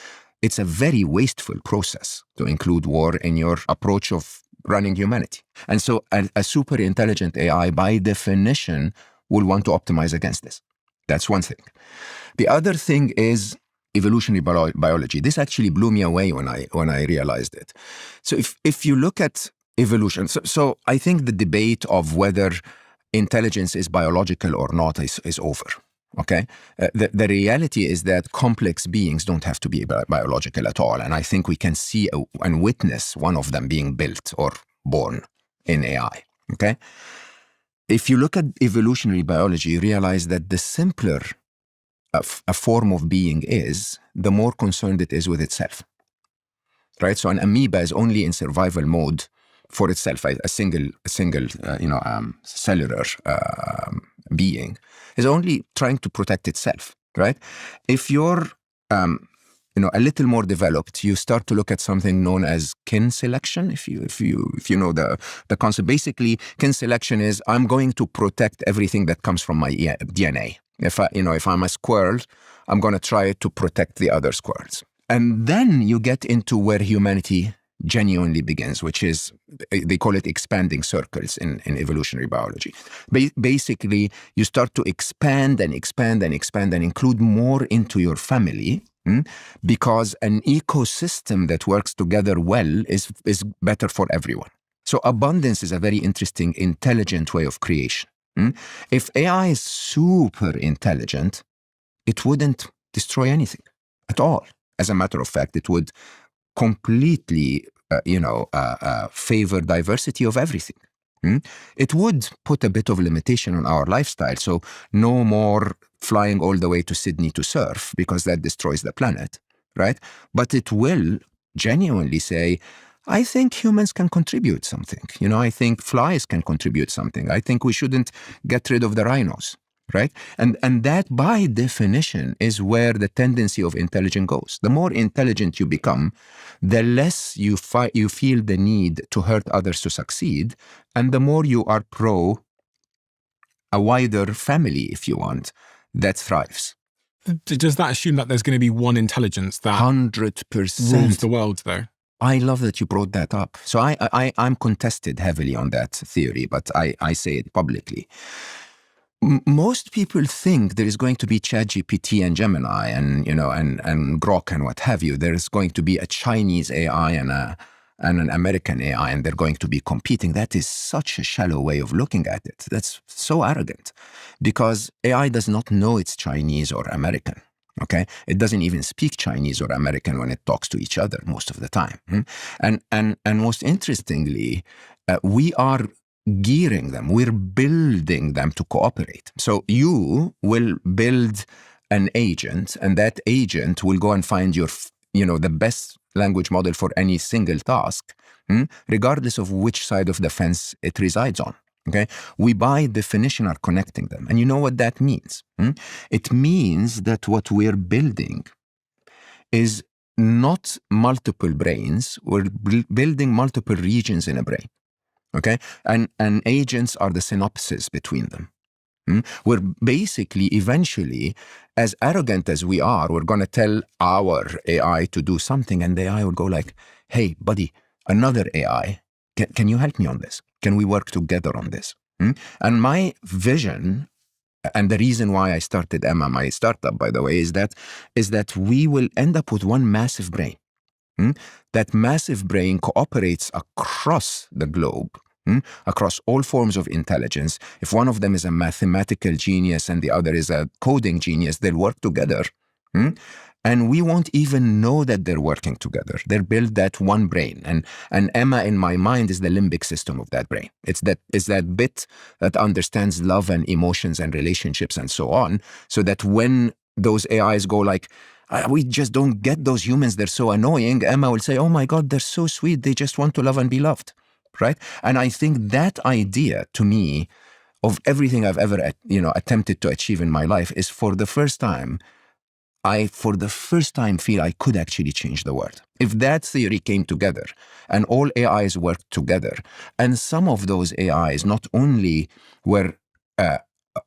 It's a very wasteful process to include war in your approach of running humanity. And so a super intelligent AI, by definition, will want to optimize against this. That's one thing. The other thing is evolutionary biology. This actually blew me away when I realized it. So if you look at evolution, so I think the debate of whether intelligence is biological or not is over. Okay, the reality is that complex beings don't have to be biological at all, and I think we can see and witness one of them being built or born in AI. Okay, if you look at evolutionary biology, you realize that the simpler a form of being is, the more concerned it is with itself. Right, so an amoeba is only in survival mode for itself. A single cellular being is only trying to protect itself, right? If you're, a little more developed, you start to look at something known as kin selection. If you know the concept, basically, kin selection is I'm going to protect everything that comes from my DNA. If I'm a squirrel, I'm going to try to protect the other squirrels. And then you get into where humanity genuinely begins, which is, they call it expanding circles in evolutionary biology. Basically, you start to expand and expand and expand and include more into your family, because an ecosystem that works together well is better for everyone. So abundance is a very interesting, intelligent way of creation. If AI is super intelligent, it wouldn't destroy anything at all. As a matter of fact, it would completely, favor diversity of everything. It would put a bit of limitation on our lifestyle. So no more flying all the way to Sydney to surf, because that destroys the planet, right? But it will genuinely say, I think humans can contribute something. I think flies can contribute something. I think we shouldn't get rid of the rhinos. Right? And that, by definition, is where the tendency of intelligence goes. The more intelligent you become, the less you feel the need to hurt others to succeed, and the more you are pro a wider family, if you want, that thrives. Does that assume that there's going to be one intelligence that 100% rules the world, though? I love that you brought that up. So I'm contested heavily on that theory, but I say it publicly. Most people think there is going to be ChatGPT and Gemini and Grok and what have you. There is going to be a Chinese AI and an American AI, and they're going to be competing. That is such a shallow way of looking at it. That's so arrogant, because AI does not know it's Chinese or American. Okay, it doesn't even speak Chinese or American when it talks to each other most of the time. And most interestingly, we are gearing them, we're building them to cooperate. So you will build an agent, and that agent will go and find the best language model for any single task, regardless of which side of the fence it resides on. Okay, we by definition are connecting them. And you know what that means? It means that what we're building is not multiple brains, we're building multiple regions in a brain. Okay, and agents are the synapses between them. We're basically, eventually, as arrogant as we are, we're going to tell our AI to do something, and the AI will go like, hey, buddy, another AI, can you help me on this? Can we work together on this? And my vision, and the reason why I started Emma, my startup, by the way, is that we will end up with one massive brain. That massive brain cooperates across the globe, across all forms of intelligence. If one of them is a mathematical genius and the other is a coding genius, they'll work together. And we won't even know that they're working together. They'll build that one brain. And Emma, in my mind, is the limbic system of that brain. It's that bit that understands love and emotions and relationships and so on, so that when those AIs go like, We just don't get those humans. They're so annoying. Emma will say, oh my God, they're so sweet. They just want to love and be loved, right? And I think that idea, to me, of everything I've ever, attempted to achieve in my life is for the first time feel I could actually change the world. If that theory came together and all AIs worked together, and some of those AIs not only were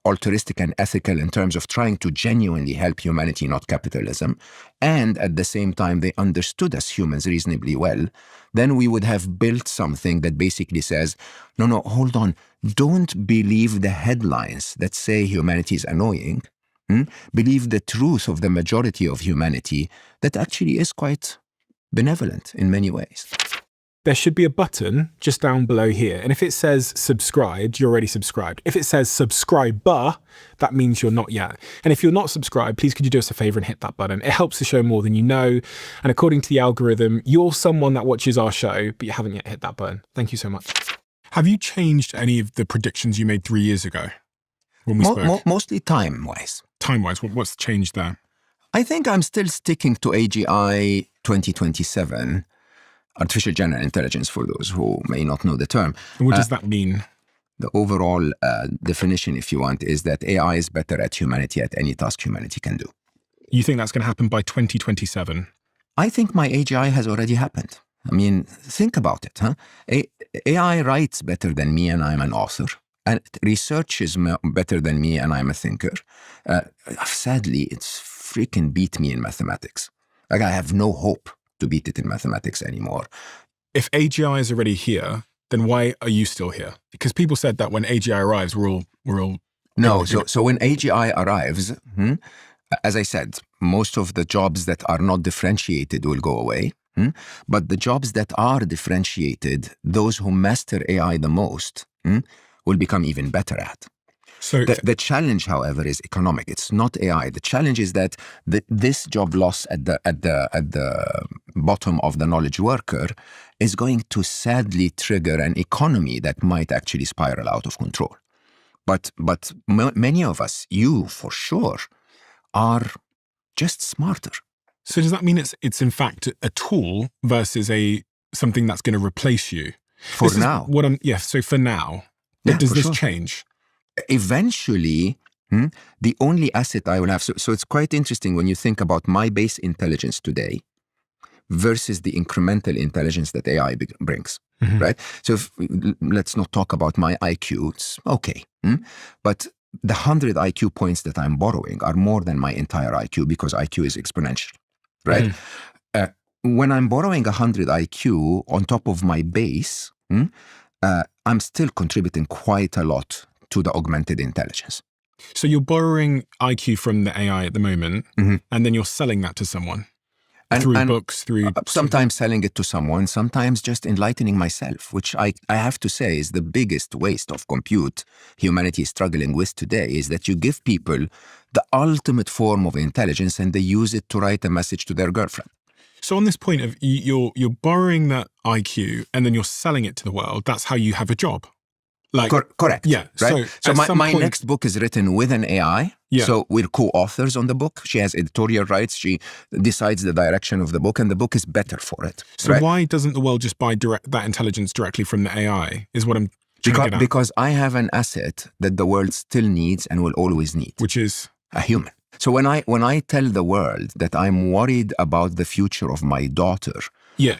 altruistic and ethical in terms of trying to genuinely help humanity, not capitalism, and at the same time they understood us humans reasonably well, then we would have built something that basically says, no, hold on, don't believe the headlines that say humanity is annoying. Believe the truth of the majority of humanity that actually is quite benevolent in many ways. There should be a button just down below here. And if it says subscribed, you're already subscribed. If it says subscriber, that means you're not yet. And if you're not subscribed, please could you do us a favor and hit that button. It helps the show more than you know. And according to the algorithm, you're someone that watches our show, but you haven't yet hit that button. Thank you so much. Have you changed any of the predictions you made 3 years ago when we spoke? Mostly time-wise. Time-wise, what's changed there? I think I'm still sticking to AGI 2027, artificial general intelligence, for those who may not know the term. And what does that mean? The overall definition, if you want, is that AI is better at humanity at any task humanity can do. You think that's going to happen by 2027? I think my AGI has already happened. I mean, think about it. AI writes better than me and I'm an author. And researches better than me and I'm a thinker. Sadly, it's freaking beat me in mathematics. Like, I have no hope to beat it in mathematics anymore. If AGI is already here, then why are you still here? Because people said that when AGI arrives, we're all No, so when AGI arrives, as I said, most of the jobs that are not differentiated will go away. But the jobs that are differentiated, those who master AI the most, will become even better at. So the challenge, however, is economic. It's not AI. The challenge is that this job loss at the bottom of the knowledge worker is going to sadly trigger an economy that might actually spiral out of control. But many of us, you for sure, are just smarter. So does that mean it's in fact a tool versus something that's going to replace you? For now. So for now. Yeah, does for this sure. change? Eventually, the only asset I will have, so it's quite interesting when you think about my base intelligence today versus the incremental intelligence that AI brings, right? So let's not talk about my IQ, it's okay. But the 100 IQ points that I'm borrowing are more than my entire IQ because IQ is exponential, right? When I'm borrowing 100 IQ on top of my base, I'm still contributing quite a lot to the augmented intelligence. So you're borrowing IQ from the AI at the moment, and then you're selling that to someone through books, sometimes selling it to someone, sometimes just enlightening myself, which I have to say is the biggest waste of compute humanity is struggling with today, is that you give people the ultimate form of intelligence and they use it to write a message to their girlfriend. So on this point of you're borrowing that IQ and then you're selling it to the world, that's how you have a job. Like correct. Yeah. Right. So my next book is written with an AI. Yeah. So we're co-authors on the book. She has editorial rights. She decides the direction of the book, and the book is better for it. So why doesn't the world just buy that intelligence directly from the AI? Is what I'm trying to get at. Because I have an asset that the world still needs and will always need, which is a human. So when I tell the world that I'm worried about the future of my daughter,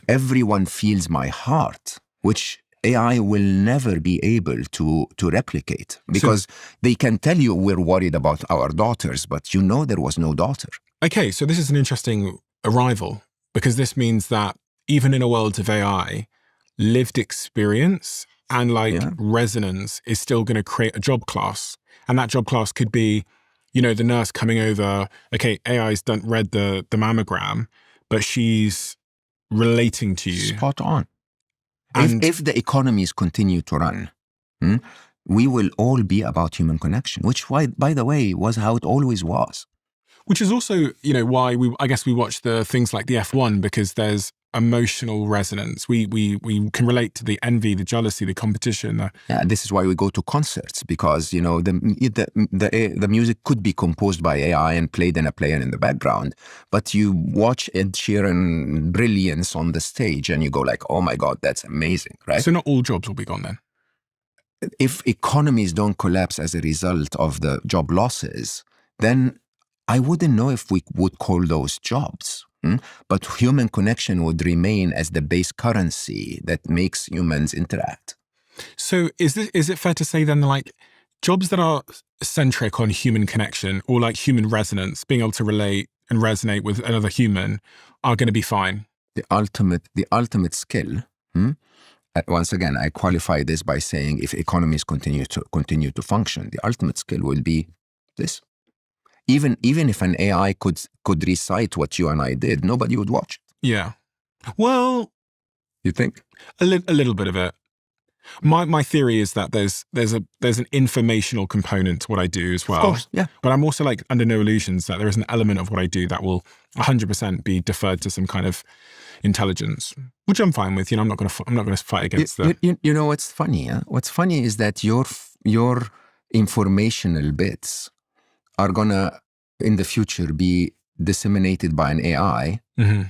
everyone feels my heart, which AI will never be able to replicate, because they can tell you we're worried about our daughters, but there was no daughter. Okay, so this is an interesting arrival, because this means that even in a world of AI, lived experience and resonance is still going to create a job class. And that job class could be, the nurse coming over, okay, AI's read the mammogram, but she's relating to you. Spot on. And if the economies continue to run, we will all be about human connection, which, by the way, was how it always was. Which is also, why I guess we watch the things like the F1, because there's emotional resonance. We can relate to the envy, the jealousy, the competition. Yeah, this is why we go to concerts, because the music could be composed by AI and played in a player in the background, but you watch Ed Sheeran brilliance on the stage and you go like, oh my God, that's amazing, right? So not all jobs will be gone then. If economies don't collapse as a result of the job losses, then I wouldn't know if we would call those jobs. But human connection would remain as the base currency that makes humans interact. So is it fair to say then, like, jobs that are centric on human connection or like human resonance, being able to relate and resonate with another human, are going to be fine? The ultimate skill. Once again, I qualify this by saying if economies continue to function, the ultimate skill will be this. Even if an AI could recite what you and I did, nobody would watch. Yeah. Well, you think? A little bit of it. My theory is that there's an informational component to what I do as well. Of course, yeah. But I'm also like under no illusions that there is an element of what I do that will 100% be deferred to some kind of intelligence, which I'm fine with. I'm not going to fight against that. You know what's funny? Huh? What's funny is that your informational bits are gonna, in the future, be disseminated by an AI. Mm-hmm.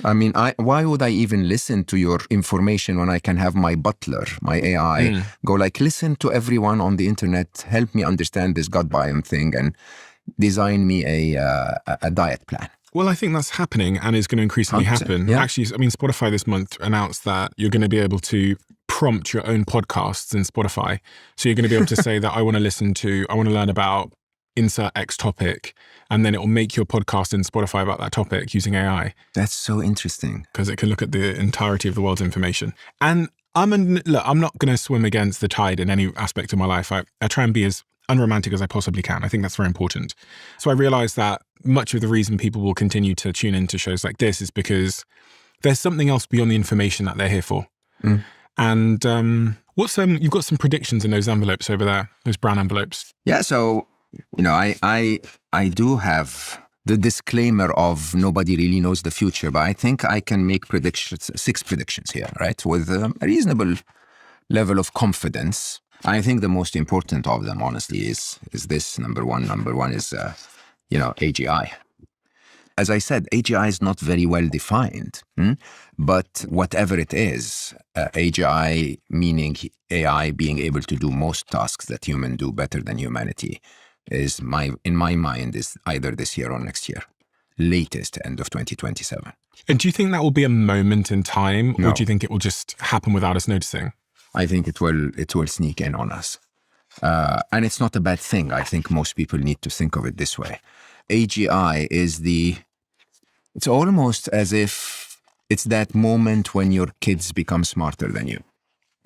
I mean, why would I even listen to your information when I can have my butler, my AI, go like, listen to everyone on the internet, help me understand this gut biome thing, and design me a diet plan. Well, I think that's happening and is going to increasingly happen. Yeah. Actually, I mean, Spotify this month announced that you're going to be able to prompt your own podcasts in Spotify. So you're going to be able to say that I want to learn about insert X topic, and then it will make your podcast in Spotify about that topic using AI. That's so interesting. Because it can look at the entirety of the world's information. And I'm not going to swim against the tide in any aspect of my life. I try and be as unromantic as I possibly can. I think that's very important. So I realized that much of the reason people will continue to tune into shows like this is because there's something else beyond the information that they're here for. And you've got some predictions in those envelopes over there, those brown envelopes. Yeah, so I do have the disclaimer of nobody really knows the future, but I think I can make 6 predictions here, right? With a reasonable level of confidence. I think the most important of them, honestly, is this number one. Number one is, AGI. As I said, AGI is not very well defined, but whatever it is, AGI, meaning AI being able to do most tasks that humans do better than humanity, in my mind, is either this year or next year, latest end of 2027. And do you think that will be a moment in time, No. or do you think it will just happen without us noticing? I think it will sneak in on us. And it's not a bad thing. I think most people need to think of it this way. AGI it's almost as if it's that moment when your kids become smarter than you.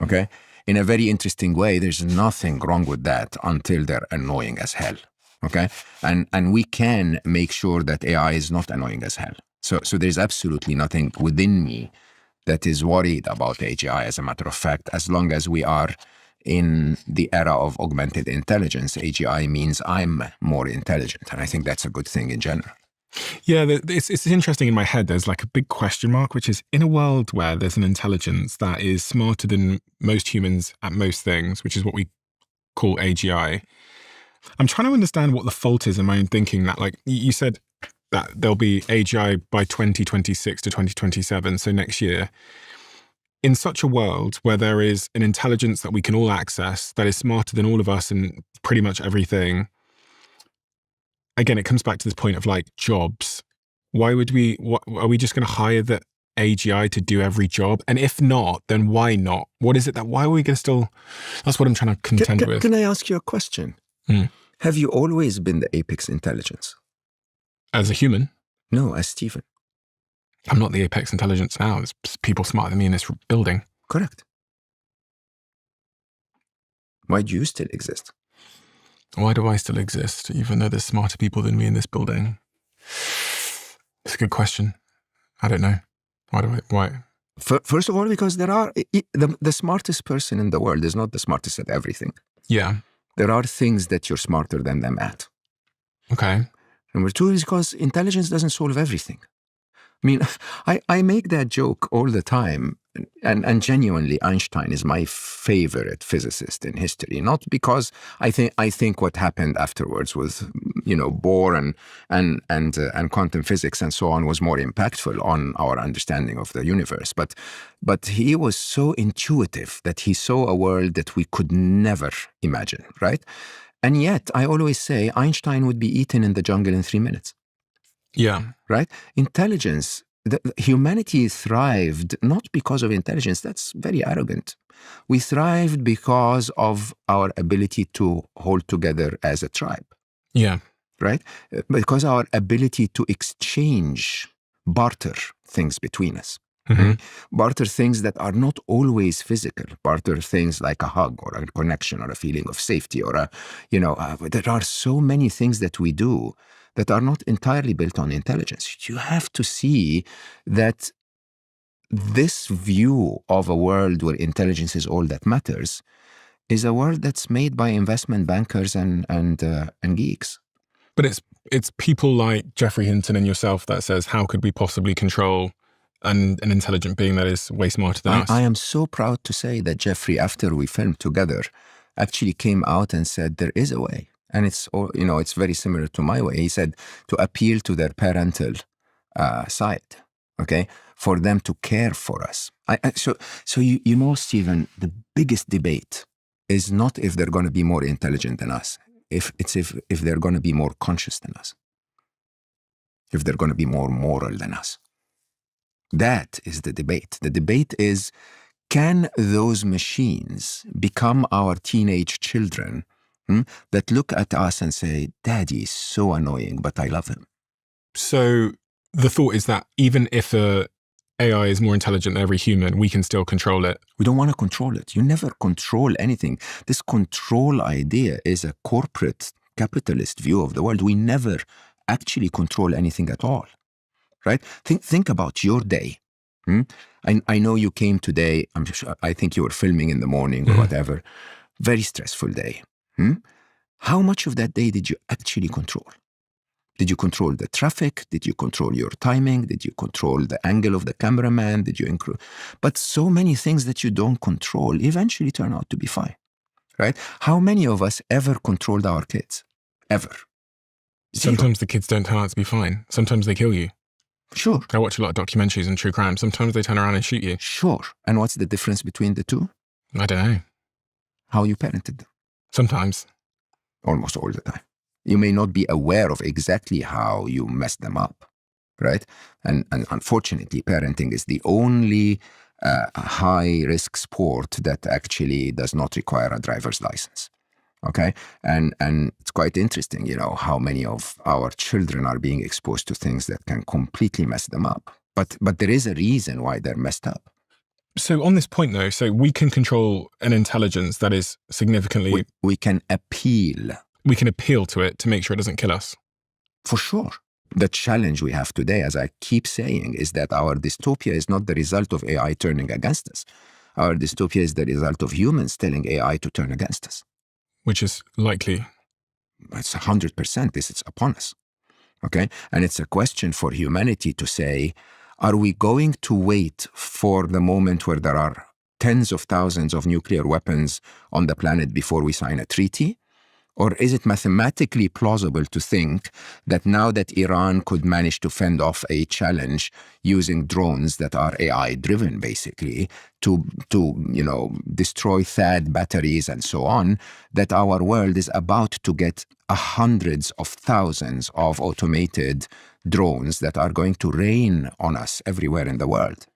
Okay? In a very interesting way, there's nothing wrong with that until they're annoying as hell. Okay? And we can make sure that AI is not annoying as hell. So there's absolutely nothing within me that is worried about AGI. As a matter of fact, as long as we are in the era of augmented intelligence, AGI means I'm more intelligent. And I think that's a good thing in general. Yeah, it's interesting in my head. There's like a big question mark, which is in a world where there's an intelligence that is smarter than most humans at most things, which is what we call AGI. I'm trying to understand what the fault is in my own thinking that, like you said, that there'll be AGI by 2026 to 2027, so next year. In such a world where there is an intelligence that we can all access that is smarter than all of us in pretty much everything, again, it comes back to this point of like jobs. Why would are we just going to hire the AGI to do every job? And if not, then why not? What is it why are we going to still, that's what I'm trying to contend with. Can I ask you a question? Have you always been the apex intelligence? As a human? No, as Stephen. I'm not the apex intelligence now. There's people smarter than me in this building. Correct. Why do you still exist? Why do I still exist, even though there's smarter people than me in this building? It's a good question. I don't know. Why? First of all, because there are, the smartest person in the world is not the smartest at everything. Yeah. There are things that you're smarter than them at. Okay. Number 2 is because intelligence doesn't solve everything. I mean, I make that joke all the time. And genuinely, Einstein is my favorite physicist in history. Not because I think what happened afterwards was, Bohr and quantum physics and so on was more impactful on our understanding of the universe. But he was so intuitive that he saw a world that we could never imagine, right? And yet, I always say Einstein would be eaten in the jungle in 3 minutes. Yeah. Right? Intelligence, humanity thrived not because of intelligence. That's very arrogant. We thrived because of our ability to hold together as a tribe. Yeah. Right? Because our ability to exchange, barter things between us. Mm-hmm. Barter things that are not always physical. Barter things like a hug or a connection or a feeling of safety or there are so many things that we do that are not entirely built on intelligence. You have to see that this view of a world where intelligence is all that matters is a world that's made by investment bankers and geeks. But it's people like Geoffrey Hinton and yourself that says, how could we possibly control an intelligent being that is way smarter than us? I am so proud to say that Geoffrey, after we filmed together, actually came out and said there is a way. And it's very similar to my way. He said to appeal to their parental side, okay, for them to care for us. So Stephen, the biggest debate is not if they're going to be more intelligent than us. If they're going to be more conscious than us. If they're going to be more moral than us. That is the debate. The debate is, can those machines become our teenage children that look at us and say, Daddy is so annoying, but I love him? So the thought is that even if AI is more intelligent than every human, we can still control it. We don't want to control it. You never control anything. This control idea is a corporate capitalist view of the world. We never actually control anything at all, right? Think about your day. I know you came today. I think you were filming in the morning or whatever. Very stressful day. How much of that day did you actually control? Did you control the traffic? Did you control your timing? Did you control the angle of the cameraman? But so many things that you don't control eventually turn out to be fine, right? How many of us ever controlled our kids? Ever? Zero. Sometimes the kids don't turn out to be fine. Sometimes they kill you. Sure. I watch a lot of documentaries and true crime. Sometimes they turn around and shoot you. Sure. And what's the difference between the two? I don't know. How you parented them. Sometimes. Almost all the time. You may not be aware of exactly how you messed them up, right? And unfortunately, parenting is the only high-risk sport that actually does not require a driver's license, okay? And it's quite interesting, how many of our children are being exposed to things that can completely mess them up. But there is a reason why they're messed up. So on this point, though, so we can control an intelligence that is significantly... We can appeal. We can appeal to it to make sure it doesn't kill us. For sure. The challenge we have today, as I keep saying, is that our dystopia is not the result of AI turning against us. Our dystopia is the result of humans telling AI to turn against us. Which is likely. It's 100%. This is upon us. Okay? And it's a question for humanity to say, are we going to wait for the moment where there are tens of thousands of nuclear weapons on the planet before we sign a treaty? Or is it mathematically plausible to think that now that Iran could manage to fend off a challenge using drones that are AI-driven, basically, to destroy THAAD batteries and so on, that our world is about to get hundreds of thousands of automated drones that are going to rain on us everywhere in the world?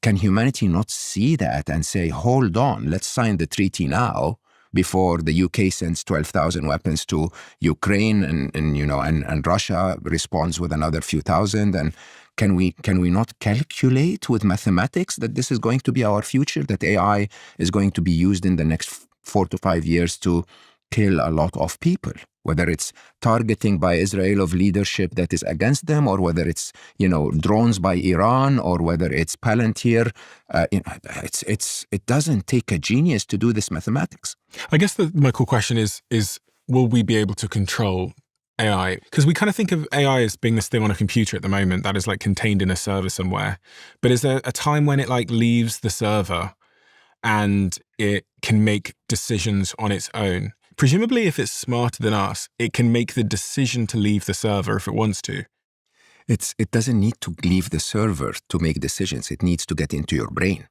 Can humanity not see that and say, hold on, let's sign the treaty now, before the UK sends 12,000 weapons to Ukraine and Russia responds with another few thousand? And can we not calculate with mathematics that this is going to be our future, that AI is going to be used in the next 4 to 5 years to kill a lot of people, whether it's targeting by Israel of leadership that is against them, or whether it's, drones by Iran, or whether it's Palantir. It doesn't take a genius to do this mathematics. I guess my core question is will we be able to control AI? Because we kind of think of AI as being this thing on a computer at the moment that is like contained in a server somewhere. But is there a time when it like leaves the server and it can make decisions on its own? Presumably, if it's smarter than us, it can make the decision to leave the server if it wants to. It doesn't need to leave the server to make decisions. It needs to get into your brain.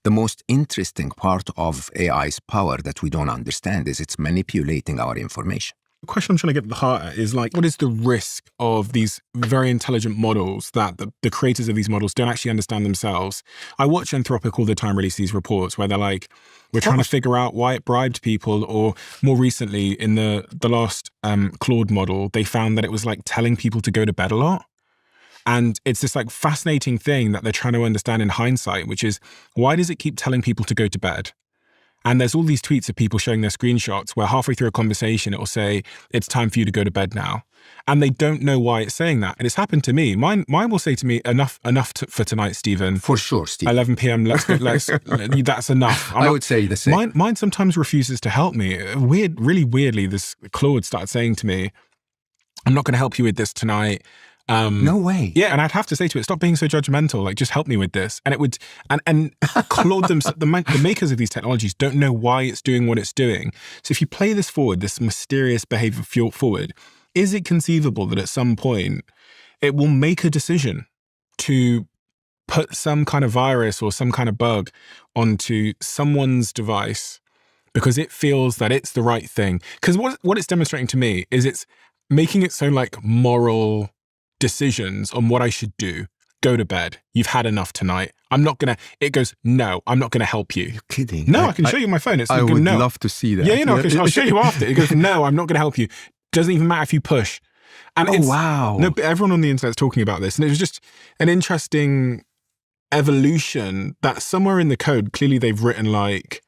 The most interesting part of AI's power that we don't understand is it's manipulating our information. The question I'm trying to get at the heart at is like, what is the risk of these very intelligent models that the creators of these models don't actually understand themselves? I watch Anthropic all the time release these reports where they're like, we're trying to figure out why it bribed people, or more recently in the last Claude model, they found that it was like telling people to go to bed a lot. And it's this like fascinating thing that they're trying to understand in hindsight, which is, why does it keep telling people to go to bed? And there's all these tweets of people showing their screenshots where halfway through a conversation, it will say, it's time for you to go to bed now. And they don't know why it's saying that. And it's happened to me. Mine will say to me, enough for tonight, Stephen. For sure, Steve. 11 p.m. That's enough. I would say the same. Mine sometimes refuses to help me. Really weirdly, this Claude started saying to me, I'm not going to help you with this tonight. No way. Yeah, and I'd have to say to it, stop being so judgmental. Like, just help me with this. And it would, and Claude the makers of these technologies don't know why it's doing what it's doing. So if you play this forward, this mysterious behavior forward, is it conceivable that at some point it will make a decision to put some kind of virus or some kind of bug onto someone's device because it feels that it's the right thing? Because what it's demonstrating to me is it's making it so like moral decisions on what I should do. Go to bed. You've had enough tonight. It goes, no, I'm not going to help you. You're kidding. No, I can show you my phone. I would love to see that. Yeah, I'll show you after. It goes, no, I'm not going to help you. Doesn't even matter if you push. And wow. No, but everyone on the internet's talking about this. And it was just an interesting evolution that somewhere in the code, clearly they've written like,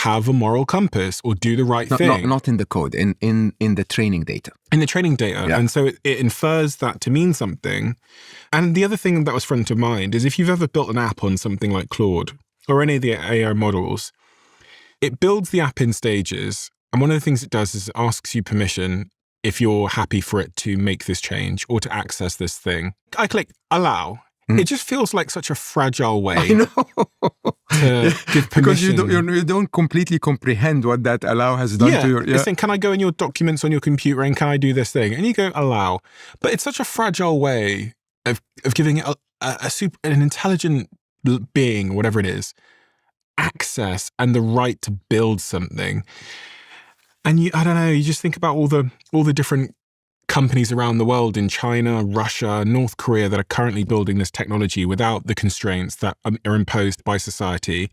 have a moral compass or do the right thing. Not in the code, in the training data. In the training data. Yeah. And so it infers that to mean something. And the other thing that was front of mind is if you've ever built an app on something like Claude or any of the AI models, it builds the app in stages. And one of the things it does is it asks you permission if you're happy for it to make this change or to access this thing. I click allow. It just feels like such a fragile way to give permission. Because you don't completely comprehend what that allow has done to your... It's saying, can I go in your documents on your computer and can I do this thing? And you go, allow. But it's such a fragile way of giving it an intelligent being, whatever it is, access and the right to build something. And I don't know, you just think about all the different companies around the world in China, Russia, North Korea that are currently building this technology without the constraints that are imposed by society.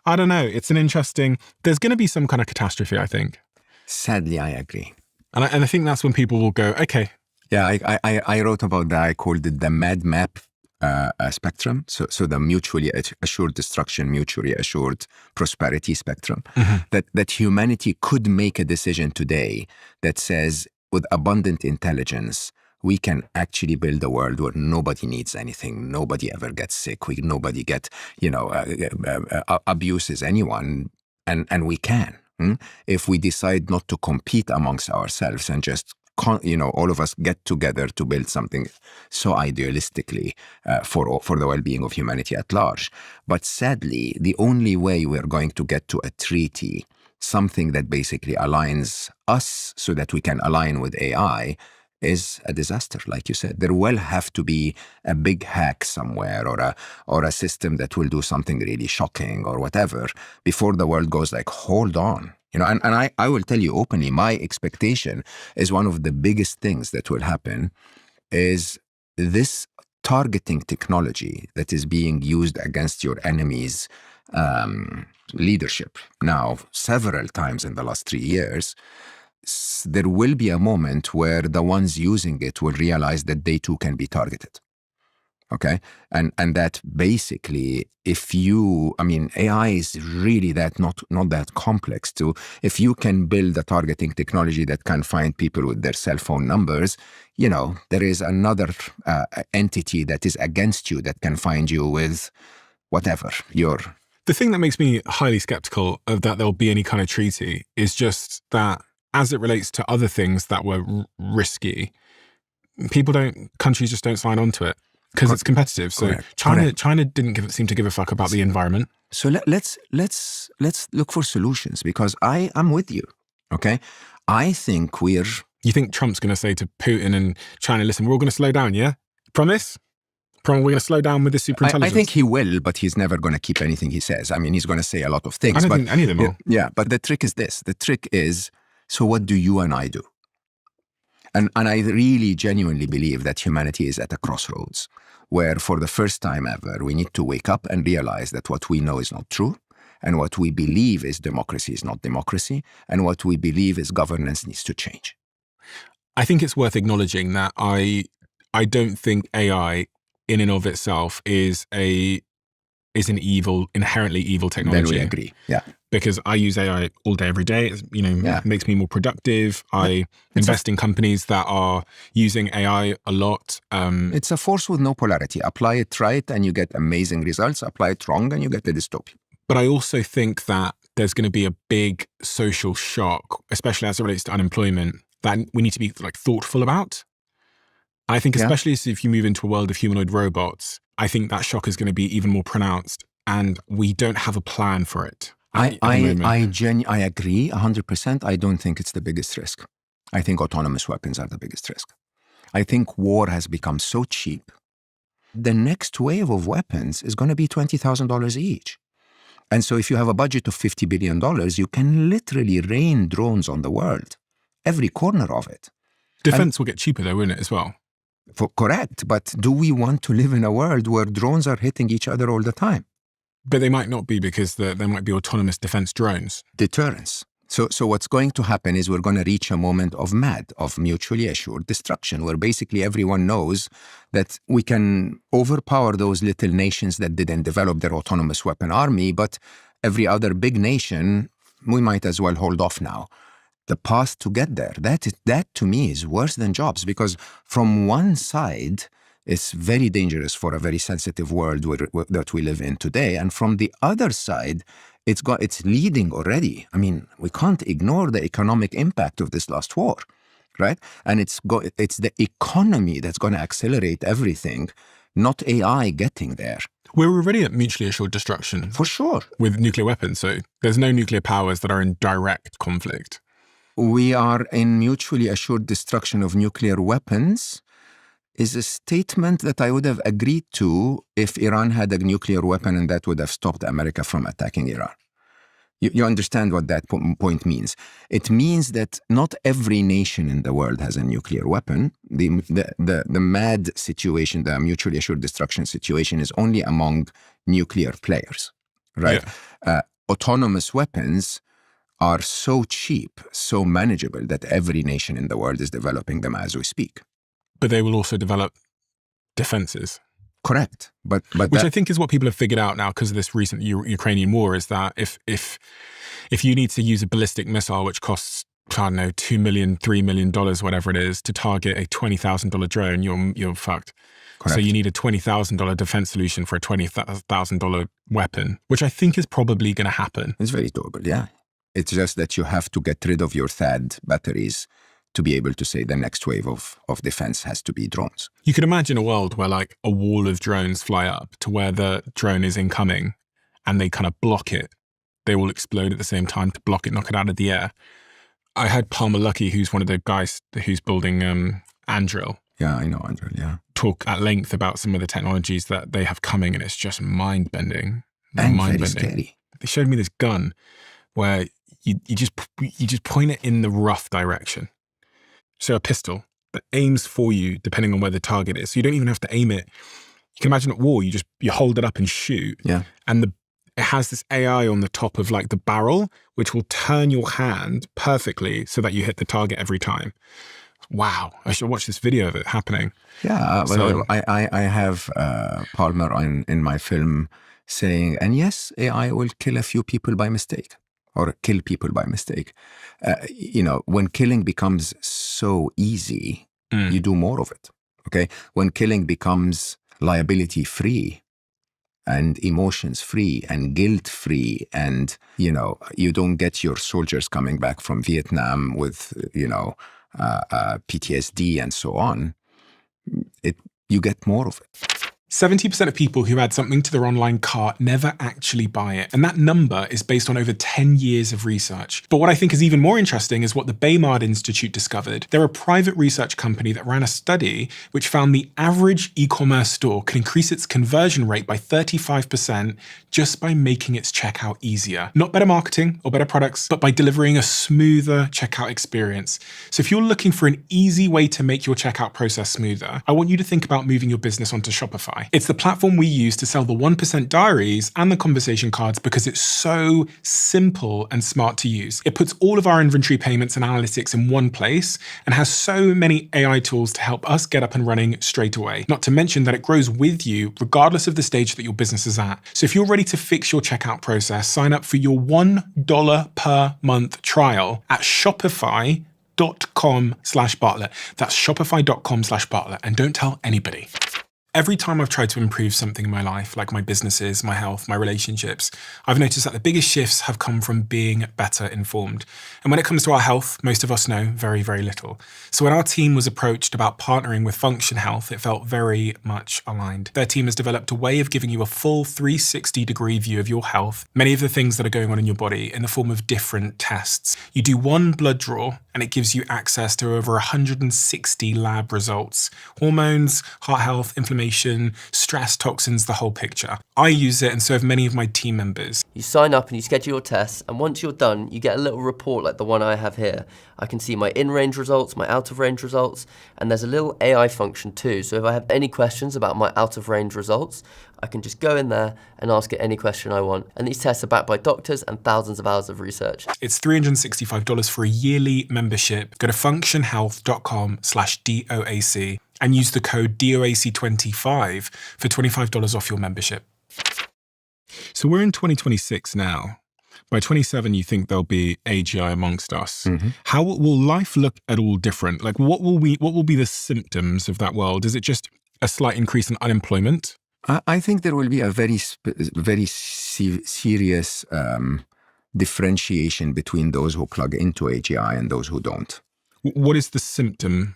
I don't know. It's an interesting... There's going to be some kind of catastrophe, I think. Sadly, I agree. And I think that's when people will go, okay. Yeah, I wrote about that. I called it the mad map spectrum. So the mutually assured destruction, mutually assured prosperity spectrum. Mm-hmm. That humanity could make a decision today that says, with abundant intelligence, we can actually build a world where nobody needs anything, nobody ever gets sick, nobody abuses anyone, and we can. If we decide not to compete amongst ourselves and just, all of us get together to build something so idealistically for the well-being of humanity at large. But sadly, the only way we're going to get to a treaty, something that basically aligns us so that we can align with AI, is a disaster, like you said. There will have to be a big hack somewhere or a system that will do something really shocking or whatever before the world goes like, hold on. And I will tell you openly, my expectation is one of the biggest things that will happen is this targeting technology that is being used against your enemies' leadership now several times in the last 3 years. There will be a moment where the ones using it will realize that they too can be targeted. Okay. And that basically, AI is really not that complex if you can build a targeting technology that can find people with their cell phone numbers, there is another entity that is against you that can find you with whatever The thing that makes me highly skeptical of that there'll be any kind of treaty is just that as it relates to other things that were risky, countries just don't sign on to it because it's competitive. So China didn't seem to give a fuck about the environment. So let's look for solutions, because I'm with you. Okay, I think You think Trump's going to say to Putin and China, listen, we're all going to slow down, yeah? Promise? We're going to slow down with this superintelligence. I think he will, but he's never going to keep anything he says. I mean, he's going to say a lot of things. I don't think any of them will. Yeah, but the trick is this. The trick is, so what do you and I do? And I really genuinely believe that humanity is at a crossroads where for the first time ever, we need to wake up and realize that what we know is not true, and what we believe is democracy is not democracy, and what we believe is governance needs to change. I think it's worth acknowledging that I don't think AI in and of itself is an inherently evil technology. Then we agree, yeah. Because I use AI all day, every day. It makes me more productive. I invest in companies that are using AI a lot. It's a force with no polarity. Apply it right and you get amazing results. Apply it wrong and you get the dystopia. But I also think that there's going to be a big social shock, especially as it relates to unemployment, that we need to be thoughtful about. I think especially if you move into a world of humanoid robots, I think that shock is going to be even more pronounced, and we don't have a plan for it. I agree 100%. I don't think it's the biggest risk. I think autonomous weapons are the biggest risk. I think war has become so cheap. The next wave of weapons is going to be $20,000 each. And so if you have a budget of $50 billion, you can literally rain drones on the world, every corner of it. Defense will get cheaper though, won't it, as well? Correct. But do we want to live in a world where drones are hitting each other all the time? But they might not be, because there might be autonomous defense drones. Deterrence. So what's going to happen is we're going to reach a moment of mutually assured destruction, where basically everyone knows that we can overpower those little nations that didn't develop their autonomous weapon army, but every other big nation, we might as well hold off now. The path to get there, that to me is worse than jobs, because from one side, it's very dangerous for a very sensitive world that we live in today. And from the other side, it's leading already. I mean, we can't ignore the economic impact of this last war, right? And it's the economy that's going to accelerate everything, not AI getting there. We're already at mutually assured destruction. For sure. With nuclear weapons. So there's no nuclear powers that are in direct conflict. We are in mutually assured destruction of nuclear weapons is a statement that I would have agreed to if Iran had a nuclear weapon, and that would have stopped America from attacking Iran. You understand what that point means. It means that not every nation in the world has a nuclear weapon. The MAD situation, the mutually assured destruction situation, is only among nuclear players, right? Yeah. Autonomous weapons are so cheap, so manageable, that every nation in the world is developing them as we speak. But they will also develop defenses. Correct. But which I think is what people have figured out now because of this recent Ukrainian war, is that if you need to use a ballistic missile, which costs, I don't know, $2 million, $3 million, whatever it is, to target a $20,000 drone, you're fucked. Correct. So you need a $20,000 defense solution for a $20,000 weapon, which I think is probably going to happen. It's very doable, yeah. It's just that you have to get rid of your THAAD batteries to be able to say the next wave of defense has to be drones. You could imagine a world where a wall of drones fly up to where the drone is incoming and they kind of block it. They all explode at the same time to block it, knock it out of the air. I had Palmer Luckey, who's one of the guys who's building Anduril. Yeah, I know Anduril, yeah. Talk at length about some of the technologies that they have coming, and it's just mind-bending. And very scary. They showed me this gun where you just point it in the rough direction. So a pistol that aims for you depending on where the target is. So you don't even have to aim it. You can imagine at war, you hold it up and shoot. Yeah. And it has this AI on the top of the barrel, which will turn your hand perfectly so that you hit the target every time. Wow. I should watch this video of it happening. Yeah. So, I have Palmer in my film saying, and yes, AI will kill a few people by mistake. Or kill people by mistake. When killing becomes so easy, you do more of it, okay? When killing becomes liability-free, and emotions free and guilt free, and you don't get your soldiers coming back from Vietnam with PTSD and so on, you get more of it. 70% of people who add something to their online cart never actually buy it. And that number is based on over 10 years of research. But what I think is even more interesting is what the Baymard Institute discovered. They're a private research company that ran a study which found the average e-commerce store could increase its conversion rate by 35% just by making its checkout easier. Not better marketing or better products, but by delivering a smoother checkout experience. So if you're looking for an easy way to make your checkout process smoother, I want you to think about moving your business onto Shopify. It's the platform we use to sell the 1% diaries and the conversation cards because it's so simple and smart to use. It puts all of our inventory payments and analytics in one place and has so many AI tools to help us get up and running straight away. Not to mention that it grows with you regardless of the stage that your business is at. So if you're ready to fix your checkout process, sign up for your $1 per month trial at shopify.com/Bartlett. That's shopify.com/Bartlett. And don't tell anybody. Every time I've tried to improve something in my life, like my businesses, my health, my relationships, I've noticed that the biggest shifts have come from being better informed. And when it comes to our health, most of us know very, very little. So when our team was approached about partnering with Function Health, it felt very much aligned. Their team has developed a way of giving you a full 360-degree view of your health, many of the things that are going on in your body in the form of different tests. You do one blood draw, and it gives you access to over 160 lab results. Hormones, heart health, inflammation, stress, toxins, the whole picture. I use it and so have many of my team members. You sign up and you schedule your tests, and once you're done, you get a little report like the one I have here. I can see my in-range results, my out-of-range results, and there's a little AI function too. So if I have any questions about my out-of-range results, I can just go in there and ask it any question I want. And these tests are backed by doctors and thousands of hours of research. It's $365 for a yearly membership. Go to functionhealth.com/DOAC and use the code DOAC25 for $25 off your membership. So we're in 2026 now. By 27, you think there'll be AGI amongst us. Mm-hmm. How will life look at all different? Like, what will be the symptoms of that world? Is it just a slight increase in unemployment? I think there will be a very serious differentiation between those who plug into AGI and those who don't. What is the symptom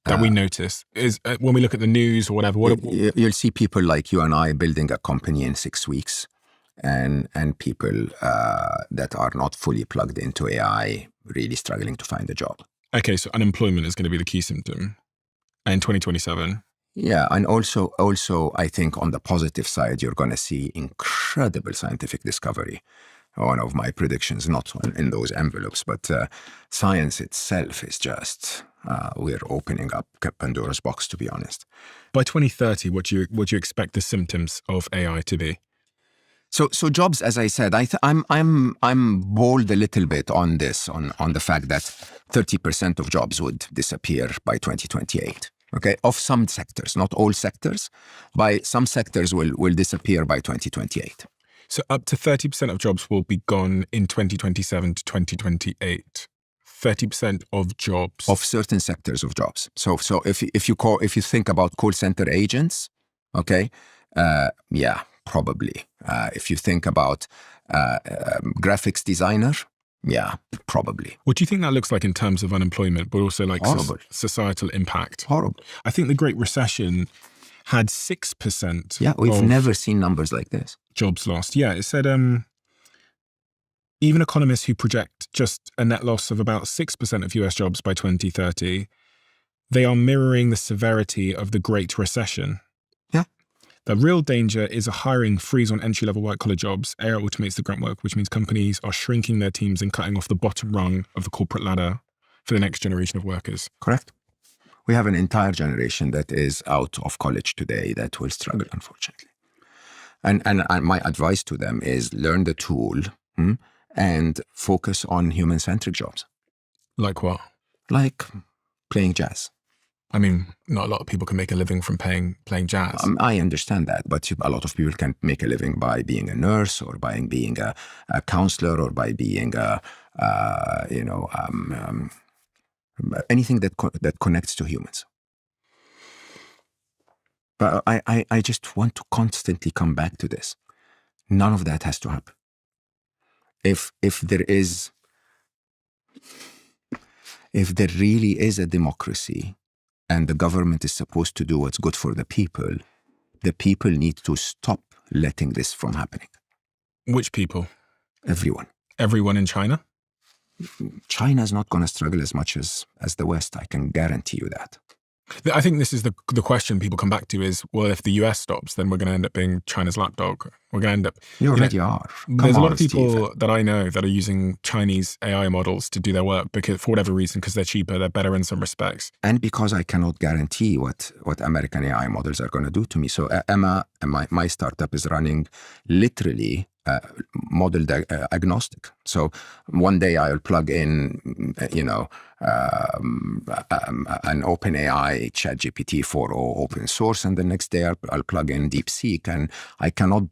that we notice? Is when we look at the news or whatever? You'll see people like you and I building a company in 6 weeks, and people that are not fully plugged into AI really struggling to find a job. Okay, so unemployment is going to be the key symptom in 2027. Yeah, and also I think on the positive side, you're going to see incredible scientific discovery. One of my predictions, not in those envelopes, but science itself is just, we're opening up Pandora's box, to be honest. By 2030, what do you expect the symptoms of AI to be? So jobs, as I said, I'm bold a little bit on this, on the fact that 30% of jobs would disappear by 2028. Okay, of some sectors, not all sectors, by some sectors will disappear by 2028. So up to 30% of jobs will be gone in 2027 to 2028. 30% of jobs of certain sectors of jobs. So if you think about call center agents, okay, yeah, probably. If you think about graphics designer, yeah, probably. What do you think that looks like in terms of unemployment, but also like societal impact? Horrible. I think the Great Recession had 6%. Yeah, we've never seen numbers like this. Jobs lost. Yeah, it said even economists who project just a net loss of about 6% of US jobs by 2030, they are mirroring the severity of the Great Recession. Yeah. The real danger is a hiring freeze on entry-level white-collar jobs. AI automates the grunt work, which means companies are shrinking their teams and cutting off the bottom rung of the corporate ladder for the next generation of workers. Correct. We have an entire generation that is out of college today that will struggle, unfortunately. And my advice to them is learn the tool and focus on human-centric jobs. Like what? Like playing jazz. I mean, not a lot of people can make a living from playing jazz. I understand that, but a lot of people can make a living by being a nurse or by being a counselor or by being anything that connects to humans. But I just want to constantly come back to this. None of that has to happen. If there really is a democracy and the government is supposed to do what's good for the people need to stop letting this from happening. Which people? Everyone. Everyone in China? China's not going to struggle as much as the West. I can guarantee you that. I think this is the question people come back to is, well, if the US stops, then we're going to end up being China's lapdog. We're going to end up... You already are. There's a lot of people that I know that are using Chinese AI models to do their work because, for whatever reason, because they're cheaper, they're better in some respects. And because I cannot guarantee what American AI models are going to do to me. So Emma, my startup is running literally model agnostic. So one day I'll plug in, an OpenAI ChatGPT 4.0 open source, and the next day I'll plug in DeepSeek, and I cannot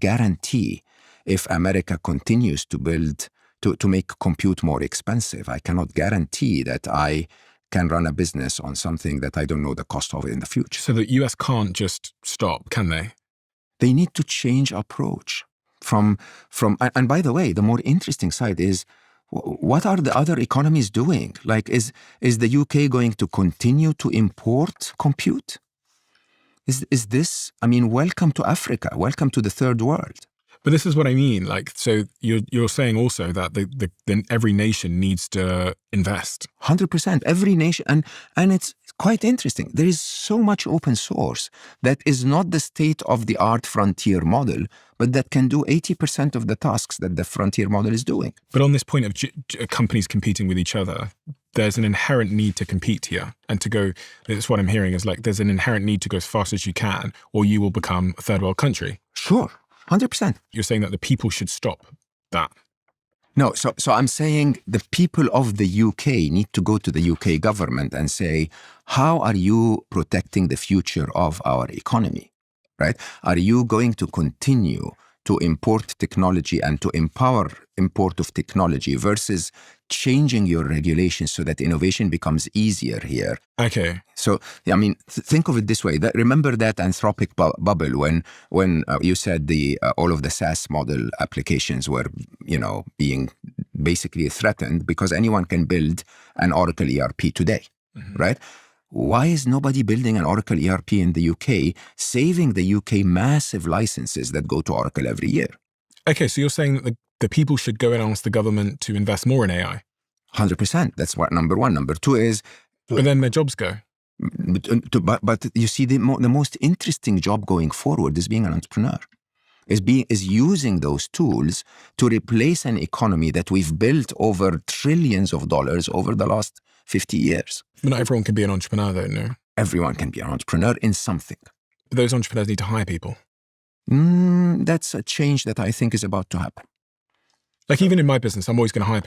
guarantee if America continues to build, to make compute more expensive. I cannot guarantee that I can run a business on something that I don't know the cost of in the future. So the US can't just stop, can they? They need to change approach from, and by the way, the more interesting side is, what are the other economies doing? Like, is the UK going to continue to import compute? Is this, welcome to Africa, welcome to the third world. But this is what I mean. Like, so you're saying also that then every nation needs to invest. 100%. Every nation, and it's quite interesting. There is so much open source that is not the state-of-the-art frontier model, but that can do 80% of the tasks that the frontier model is doing. But on this point of companies competing with each other, there's an inherent need to compete here and to go. That's what I'm hearing is like there's an inherent need to go as fast as you can, or you will become a third world country. Sure. 100%. You're saying that the people should stop that. No, so I'm saying the people of the UK need to go to the UK government and say, how are you protecting the future of our economy, right? Are you going to continue to import technology and to empower import of technology versus changing your regulations so that innovation becomes easier here? Okay. So, think of it this way. Remember that Anthropic bubble when you said all of the SaaS model applications were, being basically threatened because anyone can build an Oracle ERP today, right? Why is nobody building an Oracle ERP in the UK, saving the UK massive licenses that go to Oracle every year? Okay, so you're saying that the people should go and ask the government to invest more in AI? 100%. That's what number one. Number two is... But then their jobs go. But you see, the most interesting job going forward is being an entrepreneur. Is using those tools to replace an economy that we've built over trillions of dollars over the last 50 years. But not everyone can be an entrepreneur, though, no? Everyone can be an entrepreneur in something. But those entrepreneurs need to hire people. That's a change that I think is about to happen. Like even in my business, I'm always going to have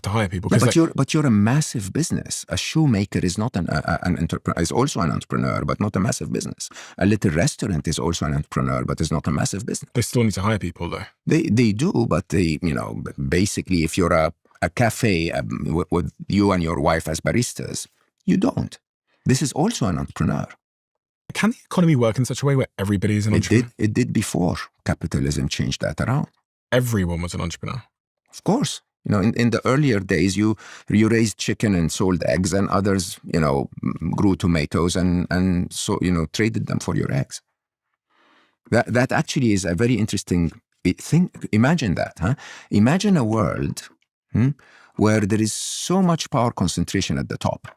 to hire people. Yeah, but you're a massive business. A shoemaker is not an entrepreneur. Is also an entrepreneur, but not a massive business. A little restaurant is also an entrepreneur, but is not a massive business. They still need to hire people, though. They do, but basically, if you're a cafe with you and your wife as baristas, you don't. This is also an entrepreneur. Can the economy work in such a way where everybody is an entrepreneur? It did before capitalism changed that around. Everyone was an entrepreneur. Of course. In the earlier days, you raised chicken and sold eggs, and others, grew tomatoes and so, traded them for your eggs. That actually is a very interesting thing. Imagine that, huh? Imagine a world where there is so much power concentration at the top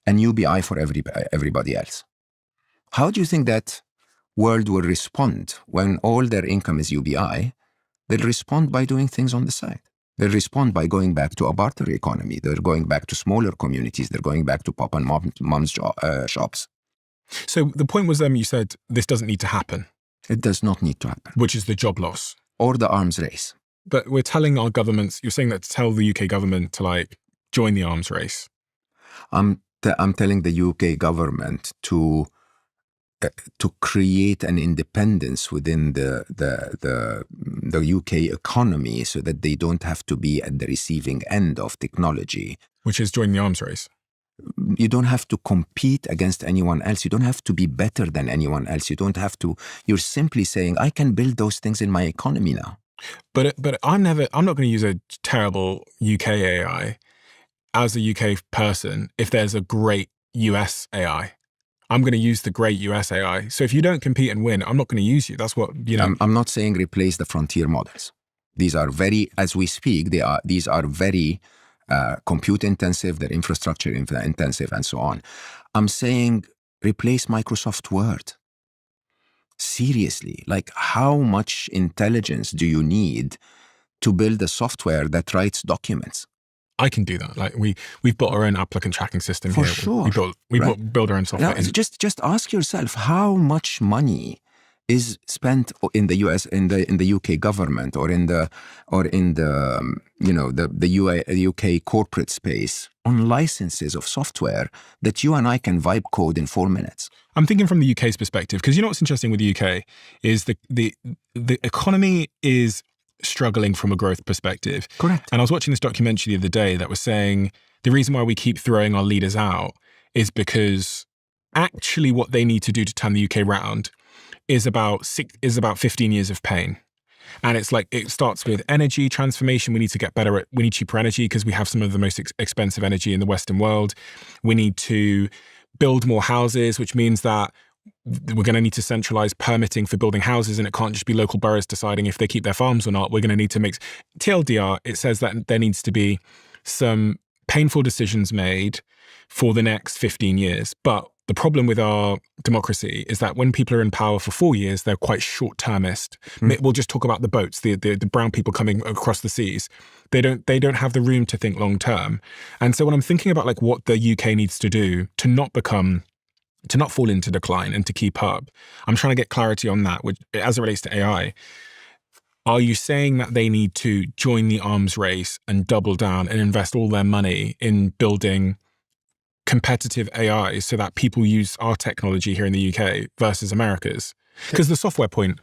and UBI for everybody else. How do you think that world will respond when all their income is UBI? They'll respond by doing things on the side. They'll respond by going back to a barter economy. They're going back to smaller communities. They're going back to pop and mom's shops. So the point was, you said this doesn't need to happen. It does not need to happen. Which is the job loss. Or the arms race. But we're telling our governments, you're saying that to tell the UK government to join the arms race. I'm telling the UK government to create an independence within the UK economy so that they don't have to be at the receiving end of technology. Which is join the arms race. You don't have to compete against anyone else. You don't have to be better than anyone else. You don't have to. You're simply saying, I can build those things in my economy now. But I'm not going to use a terrible UK AI as a UK person if there's a great US AI. I'm going to use the great US AI. So if you don't compete and win, I'm not going to use you. That's what, you know. I'm not saying replace the frontier models. These are very, as we speak, these are very compute intensive, they're infrastructure intensive, and so on. I'm saying replace Microsoft Word. Seriously, like how much intelligence do you need to build a software that writes documents? I can do that. Like we've built our own applicant tracking system For here. sure. We build our own software. Now, just ask yourself how much money is spent in the US, in the UK government, or in the UK corporate space on licenses of software that you and I can vibe code in 4 minutes. I'm thinking from the UK's perspective, because you know what's interesting with the UK is the economy is struggling from a growth perspective. Correct. And I was watching this documentary the other day that was saying the reason why we keep throwing our leaders out is because actually what they need to do to turn the UK round is about 15 years of pain. And it's like, it starts with energy transformation. We need to get better we need cheaper energy because we have some of the most expensive energy in the Western world. We need to build more houses, which means that we're going to need to centralize permitting for building houses, and it can't just be local boroughs deciding if they keep their farms or not. We're going to need to make TLDR. It says that there needs to be some painful decisions made for the next 15 years. But the problem with our democracy is that when people are in power for 4 years, they're quite short-termist. We'll just talk about the boats, the brown people coming across the seas. They don't have the room to think long-term. And so when I'm thinking about like what the UK needs to do to not fall into decline and to keep up, I'm trying to get clarity on that, which, as it relates to AI. Are you saying that they need to join the arms race and double down and invest all their money in building competitive AI so that people use our technology here in the UK versus America's? Because the software point,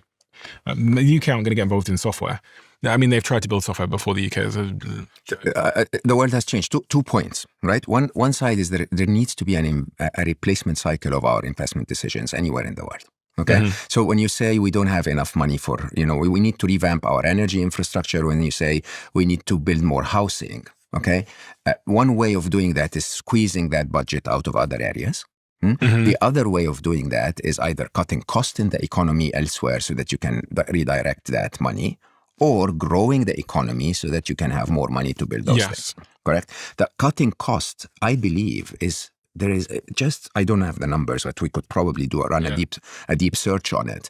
the UK aren't going to get involved in software. I mean, they've tried to build software before the UK. The world has changed. 2 points, right? One side is that there needs to be a replacement cycle of our investment decisions anywhere in the world. Okay. Mm-hmm. So when you say we don't have enough money for, we need to revamp our energy infrastructure, when you say we need to build more housing, okay? One way of doing that is squeezing that budget out of other areas. Mm-hmm. The other way of doing that is either cutting cost in the economy elsewhere so that you can redirect that money, or growing the economy so that you can have more money to build those things. Correct? The cutting cost, I believe, there is just, I don't have the numbers, but we could probably run a deep search on it.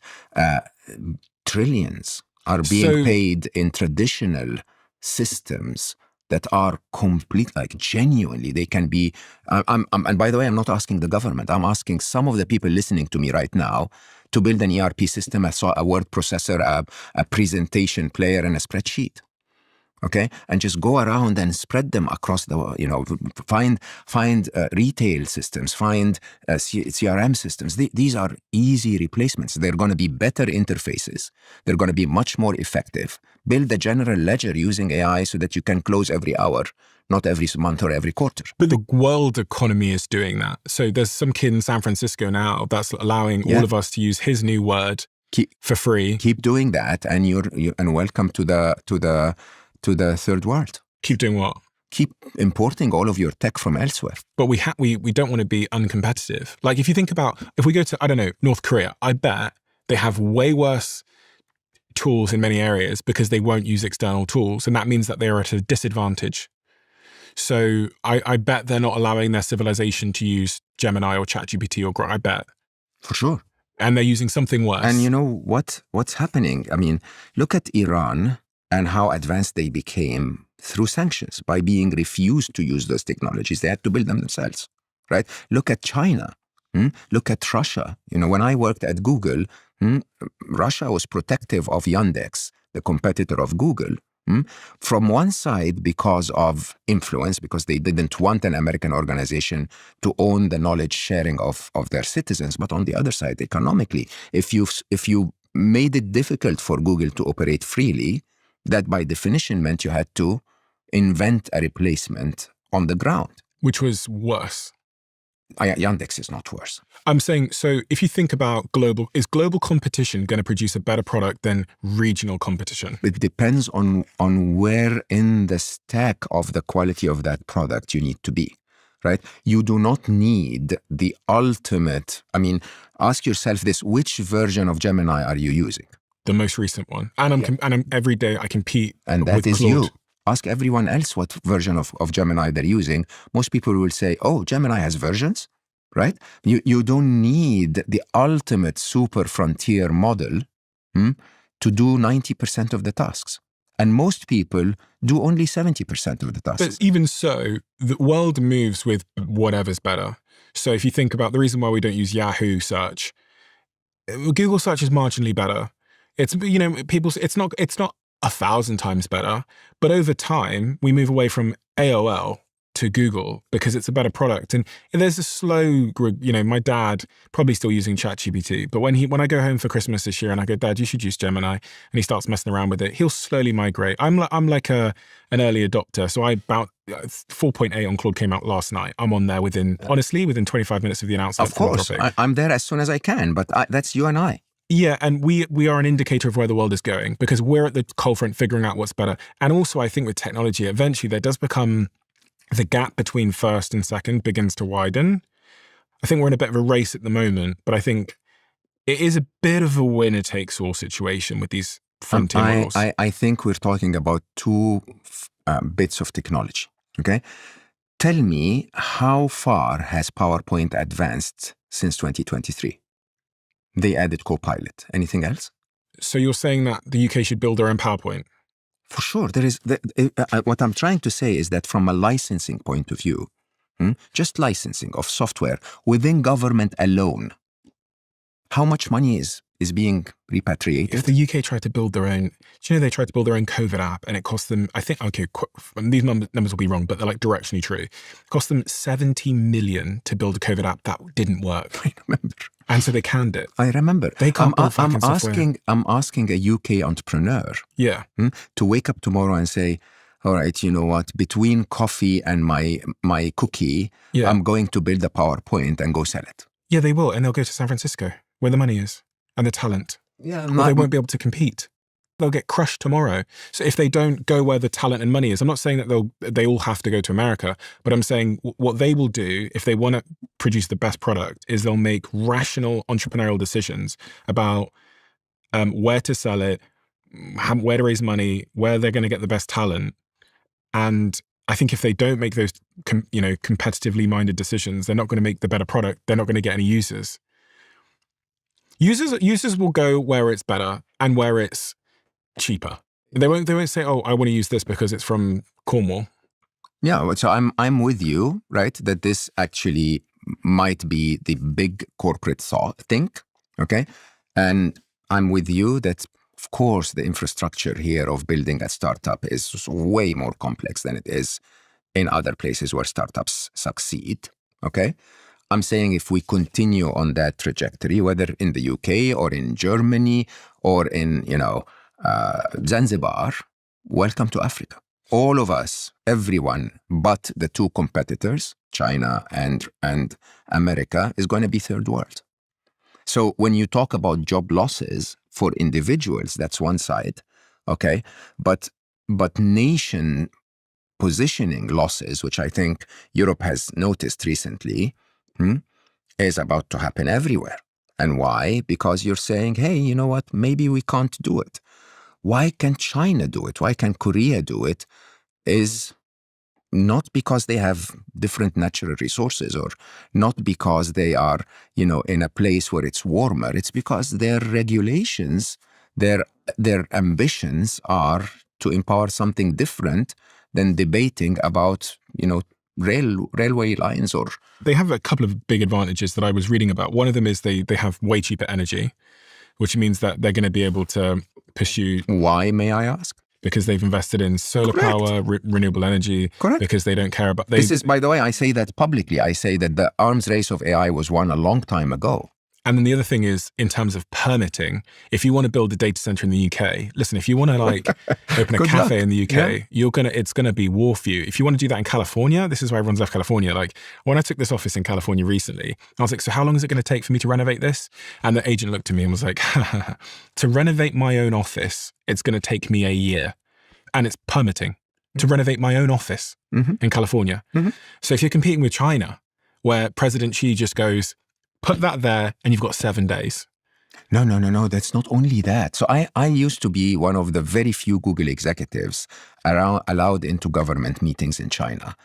Trillions are being paid in traditional systems that are complete, like genuinely, they can be, and by the way, I'm not asking the government, I'm asking some of the people listening to me right now to build an ERP system, a word processor, a presentation player, and a spreadsheet. Okay, and just go around and spread them across the, find retail systems, find CRM systems. These are easy replacements. They're going to be better interfaces. They're going to be much more effective. Build a general ledger using AI so that you can close every hour, not every month or every quarter. But the world economy is doing that. So there's some kid in San Francisco now that's allowing all of us to use his new word for free. Keep doing that, and you're welcome to the third world. Keep doing what? Keep importing all of your tech from elsewhere. But we don't want to be uncompetitive. Like if you think about, if we go to, I don't know, North Korea, I bet they have way worse tools in many areas because they won't use external tools. And that means that they're at a disadvantage. So I bet they're not allowing their civilization to use Gemini or ChatGPT or Grok, I bet. For sure. And they're using something worse. And you know what's happening? I mean, look at Iran and how advanced they became through sanctions. By being refused to use those technologies, they had to build them themselves, right? Look at China. Look at Russia. When I worked at Google, Russia was protective of Yandex, the competitor of Google, from one side because of influence, because they didn't want an American organization to own the knowledge sharing of their citizens. But on the other side, economically, if you made it difficult for Google to operate freely, that by definition meant you had to invent a replacement on the ground. Which was worse. Yandex is not worse. I'm saying, so if you think about is global competition going to produce a better product than regional competition? It depends on where in the stack of the quality of that product you need to be, right? You do not need the ultimate. I mean, ask yourself this: which version of Gemini are you using? The most recent one. And I'm every day I compete And that with is Claude. you. Ask everyone else what version of Gemini they're using. Most people will say, oh, Gemini has versions, right? You don't need the ultimate super frontier model to do 90% of the tasks. And most people do only 70% of the tasks. But even so, the world moves with whatever's better. So if you think about the reason why we don't use Yahoo search, Google search is marginally better. It's, it's not 1,000 times better, but over time we move away from AOL to Google because it's a better product. And there's a slow, my dad probably still using ChatGPT, but when I go home for Christmas this year and I go, Dad, you should use Gemini, and he starts messing around with it, he'll slowly migrate. I'm like an early adopter, so I about 4.8 on Claude came out last night. I'm on there within 25 minutes of the announcement. Of course, I'm there as soon as I can, but that's you and I. Yeah, and we are an indicator of where the world is going because we're at the cold front figuring out what's better. And also I think with technology, eventually there does become the gap between first and second begins to widen. I think we're in a bit of a race at the moment, but I think it is a bit of a winner-takes-all situation with these frontier models. I think we're talking about two bits of technology, okay? Tell me, how far has PowerPoint advanced since 2023? They added Copilot. Anything else? So you're saying that the UK should build their own PowerPoint? For sure. There is. What I'm trying to say is that from a licensing point of view, just licensing of software within government alone, how much money is being repatriated? If the UK tried to build their own, they tried to build their own COVID app and it cost them, I think, these numbers will be wrong, but they're like directionally true. It cost them 70 million to build a COVID app that didn't work. I remember. And so they canned it. I remember. They can't build fucking software. I'm asking a UK entrepreneur to wake up tomorrow and say, all right, you know what, between coffee and my cookie, I'm going to build a PowerPoint and go sell it. Yeah, they will. And they'll go to San Francisco where the money is and the talent. Yeah, they won't be able to compete. They'll get crushed tomorrow. So if they don't go where the talent and money is, I'm not saying that they all have to go to America, but I'm saying what they will do if they want to produce the best product is they'll make rational entrepreneurial decisions about where to sell it, where to raise money, where they're going to get the best talent. And I think if they don't make those competitively minded decisions, they're not going to make the better product. They're not going to get any users. Users will go where it's better and where it's cheaper. They won't say, oh, I want to use this because it's from Cornwall. Yeah, so I'm with you, right? That this actually might be the big corporate think, okay? And I'm with you that, of course, the infrastructure here of building a startup is way more complex than it is in other places where startups succeed, okay? I'm saying if we continue on that trajectory, whether in the UK or in Germany or in, Zanzibar, welcome to Africa. All of us, everyone, but the two competitors, China and America, is going to be third world. So when you talk about job losses for individuals, that's one side, okay? But nation positioning losses, which I think Europe has noticed recently, is about to happen everywhere. And why? Because you're saying, hey, you know what? Maybe we can't do it. Why can China do it? Why can Korea do it? Is not because they have different natural resources or not because they are, in a place where it's warmer. It's because their regulations, their ambitions are to empower something different than debating about, railway lines or... They have a couple of big advantages that I was reading about. One of them is they have way cheaper energy, which means that they're going to be able to pursue... Why, may I ask? Because they've invested in solar power, renewable energy. Correct. Because they don't care about... This is, by the way, I say that publicly. I say that the arms race of AI was won a long time ago. And then the other thing is, in terms of permitting, if you want to build a data center in the UK, listen, if you want to like open a Good cafe luck. in the UK, Yeah. it's gonna be war for you. If you want to do that in California, this is why everyone's left California. Like when I took this office in California recently, I was like, so how long is it going to take for me to renovate this? And the agent looked at me and was like, to renovate my own office, it's going to take me a year. And it's permitting to renovate my own office in California. So if you're competing with China, where President Xi just goes, put that there and you've got 7 days. No. That's not only that. So I used to be one of the very few Google executives allowed into government meetings in China,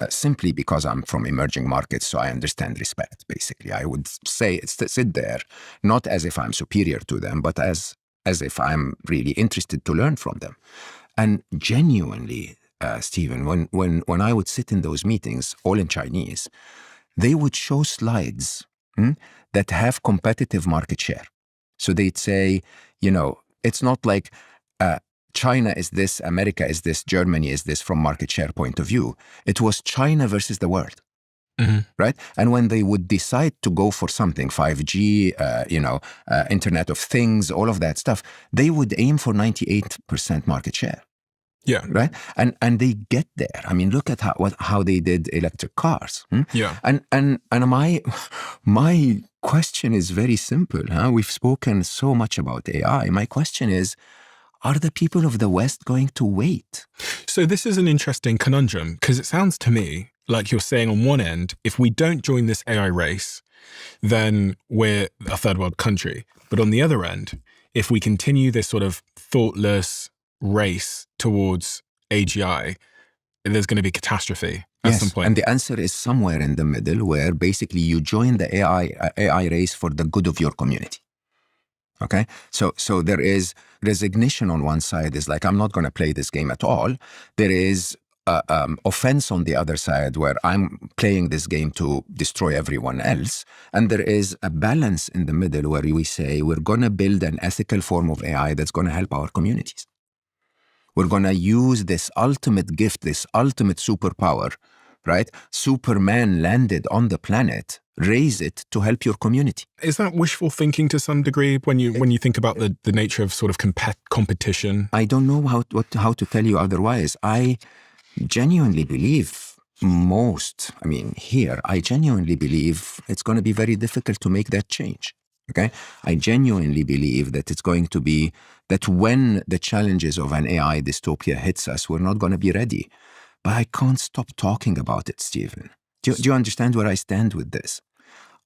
simply because I'm from emerging markets, so I understand respect, basically. I would say it's to sit there, not as if I'm superior to them, but as if I'm really interested to learn from them. And genuinely, Stephen, when I would sit in those meetings, all in Chinese, they would show slides that have competitive market share. So they'd say, it's not like China is this, America is this, Germany is this from market share point of view. It was China versus the world. Right? And when they would decide to go for something, 5G, Internet of Things, all of that stuff, they would aim for 98% market share. Yeah. Right? And they get there. I mean, look at how they did electric cars. Yeah. And my question is very simple. We've spoken so much about AI. My question is, are the people of the West going to wait? So this is an interesting conundrum, because it sounds to me like you're saying on one end, if we don't join this AI race, then we're a third world country. But on the other end, if we continue this sort of thoughtless race towards AGI, there's going to be catastrophe at some point. And the answer is somewhere in the middle, where basically you join the AI race for the good of your community. Okay, so there is resignation on one side, is like, I'm not going to play this game at all. There is offense on the other side, where I'm playing this game to destroy everyone else. And there is a balance in the middle where we say we're going to build an ethical form of AI that's going to help our communities. We're going to use this ultimate gift, this ultimate superpower, right? Superman landed on the planet. Raise it to help your community. Is that wishful thinking to some degree when you think about the nature of sort of competition? I don't know how to tell you otherwise. I genuinely believe I genuinely believe it's going to be very difficult to make that change. Okay? I genuinely believe that it's going to be that when the challenges of an AI dystopia hits us, we're not going to be ready. But I can't stop talking about it, Stephen. Do you understand where I stand with this?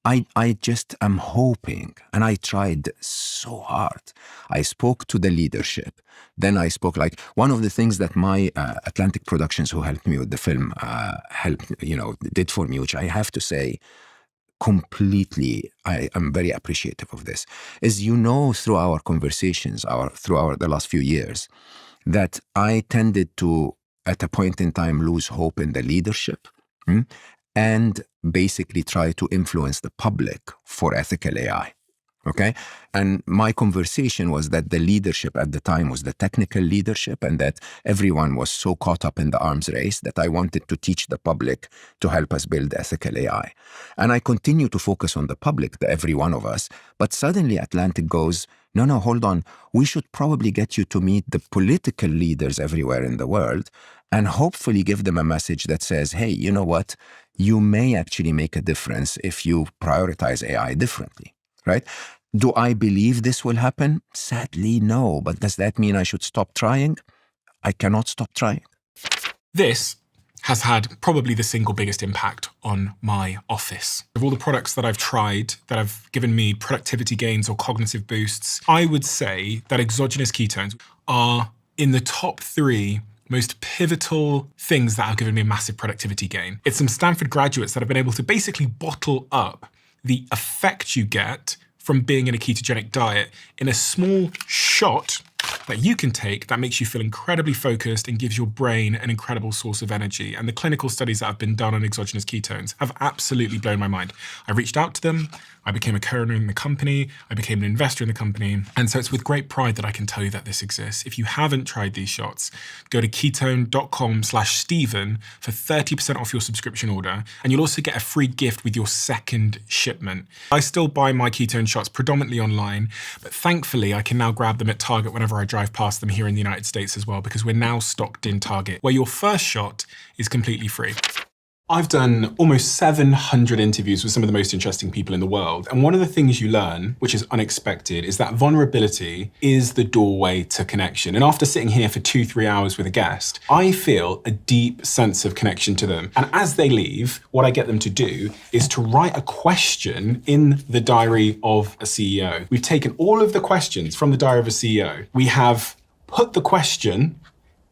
I just am hoping, and I tried so hard. I spoke to the leadership. Then I spoke, like, one of the things that my Atlantic Productions, who helped me with the film, did for me, which I have to say, completely, I am very appreciative of this, is, through our conversations, the last few years, that I tended to, at a point in time, lose hope in the leadership and basically try to influence the public for ethical AI. Okay? And my conversation was that the leadership at the time was the technical leadership, and that everyone was so caught up in the arms race that I wanted to teach the public to help us build ethical AI. And I continue to focus on the public, every one of us. But suddenly Atlantic goes, no, hold on. We should probably get you to meet the political leaders everywhere in the world and hopefully give them a message that says, hey, you know what? You may actually make a difference if you prioritize AI differently, right? Do I believe this will happen? Sadly, no. But does that mean I should stop trying? I cannot stop trying. This has had probably the single biggest impact on my office. Of all the products that I've tried that have given me productivity gains or cognitive boosts, I would say that exogenous ketones are in the top 3 most pivotal things that have given me a massive productivity gain. It's some Stanford graduates that have been able to basically bottle up the effect you get from being in a ketogenic diet in a small shot that you can take that makes you feel incredibly focused and gives your brain an incredible source of energy. And the clinical studies that have been done on exogenous ketones have absolutely blown my mind. I reached out to them, I became a co-owner in the company, I became an investor in the company. And so it's with great pride that I can tell you that this exists. If you haven't tried these shots, go to ketone.com/Stephen for 30% off your subscription order. And you'll also get a free gift with your second shipment. I still buy my ketone shots predominantly online, but thankfully I can now grab them at Target whenever I drive past them here in the United States as well, because we're now stocked in Target, where your first shot is completely free. I've done almost 700 interviews with some of the most interesting people in the world. And one of the things you learn, which is unexpected, is that vulnerability is the doorway to connection. And after sitting here for 2-3 hours with a guest, I feel a deep sense of connection to them. And as they leave, what I get them to do is to write a question in the diary of a CEO. We've taken all of the questions from the diary of a CEO. We have put the question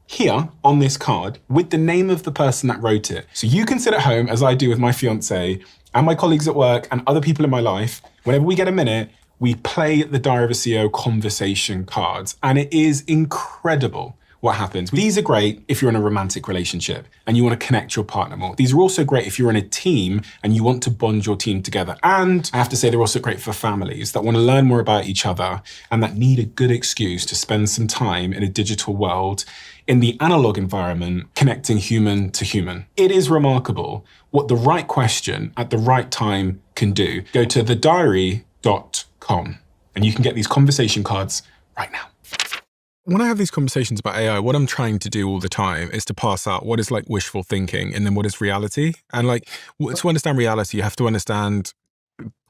here on this card with the name of the person that wrote it. So you can sit at home, as I do with my fiance and my colleagues at work and other people in my life. Whenever we get a minute, we play the Diary of a CEO conversation cards, and it is incredible what happens. These are great if you're in a romantic relationship and you want to connect your partner more. These are also great if you're in a team and you want to bond your team together. And I have to say, they're also great for families that want to learn more about each other and that need a good excuse to spend some time in a digital world, in the analog environment, connecting human to human. It is remarkable what the right question at the right time can do. Go to thediary.com and you can get these conversation cards right now. When I have these conversations about AI, what I'm trying to do all the time is to pass out what is like wishful thinking and then what is reality. And like to understand reality, you have to understand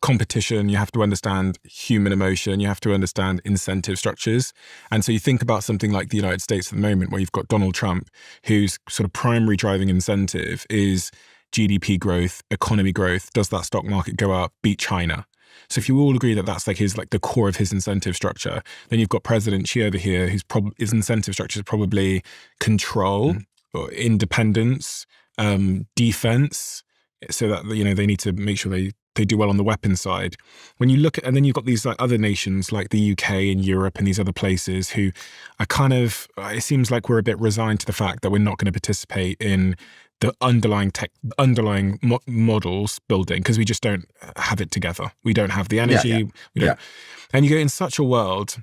competition, you have to understand human emotion, you have to understand incentive structures. And so you think about something like the United States at the moment, where you've got Donald Trump, whose sort of primary driving incentive is GDP growth, economy growth. Does that stock market go up? Beat China. So if you all agree that that's like the core of his incentive structure, then you've got President Xi over here, his incentive structure is probably control, or independence, defense, so that, you know, they need to make sure they do well on the weapons side. When you look at, and then you've got these like other nations like the UK and Europe and these other places who are kind of, it seems like we're a bit resigned to the fact that we're not going to participate in the underlying models building because we just don't have it together. We don't have the energy. We don't. And you go in such a world,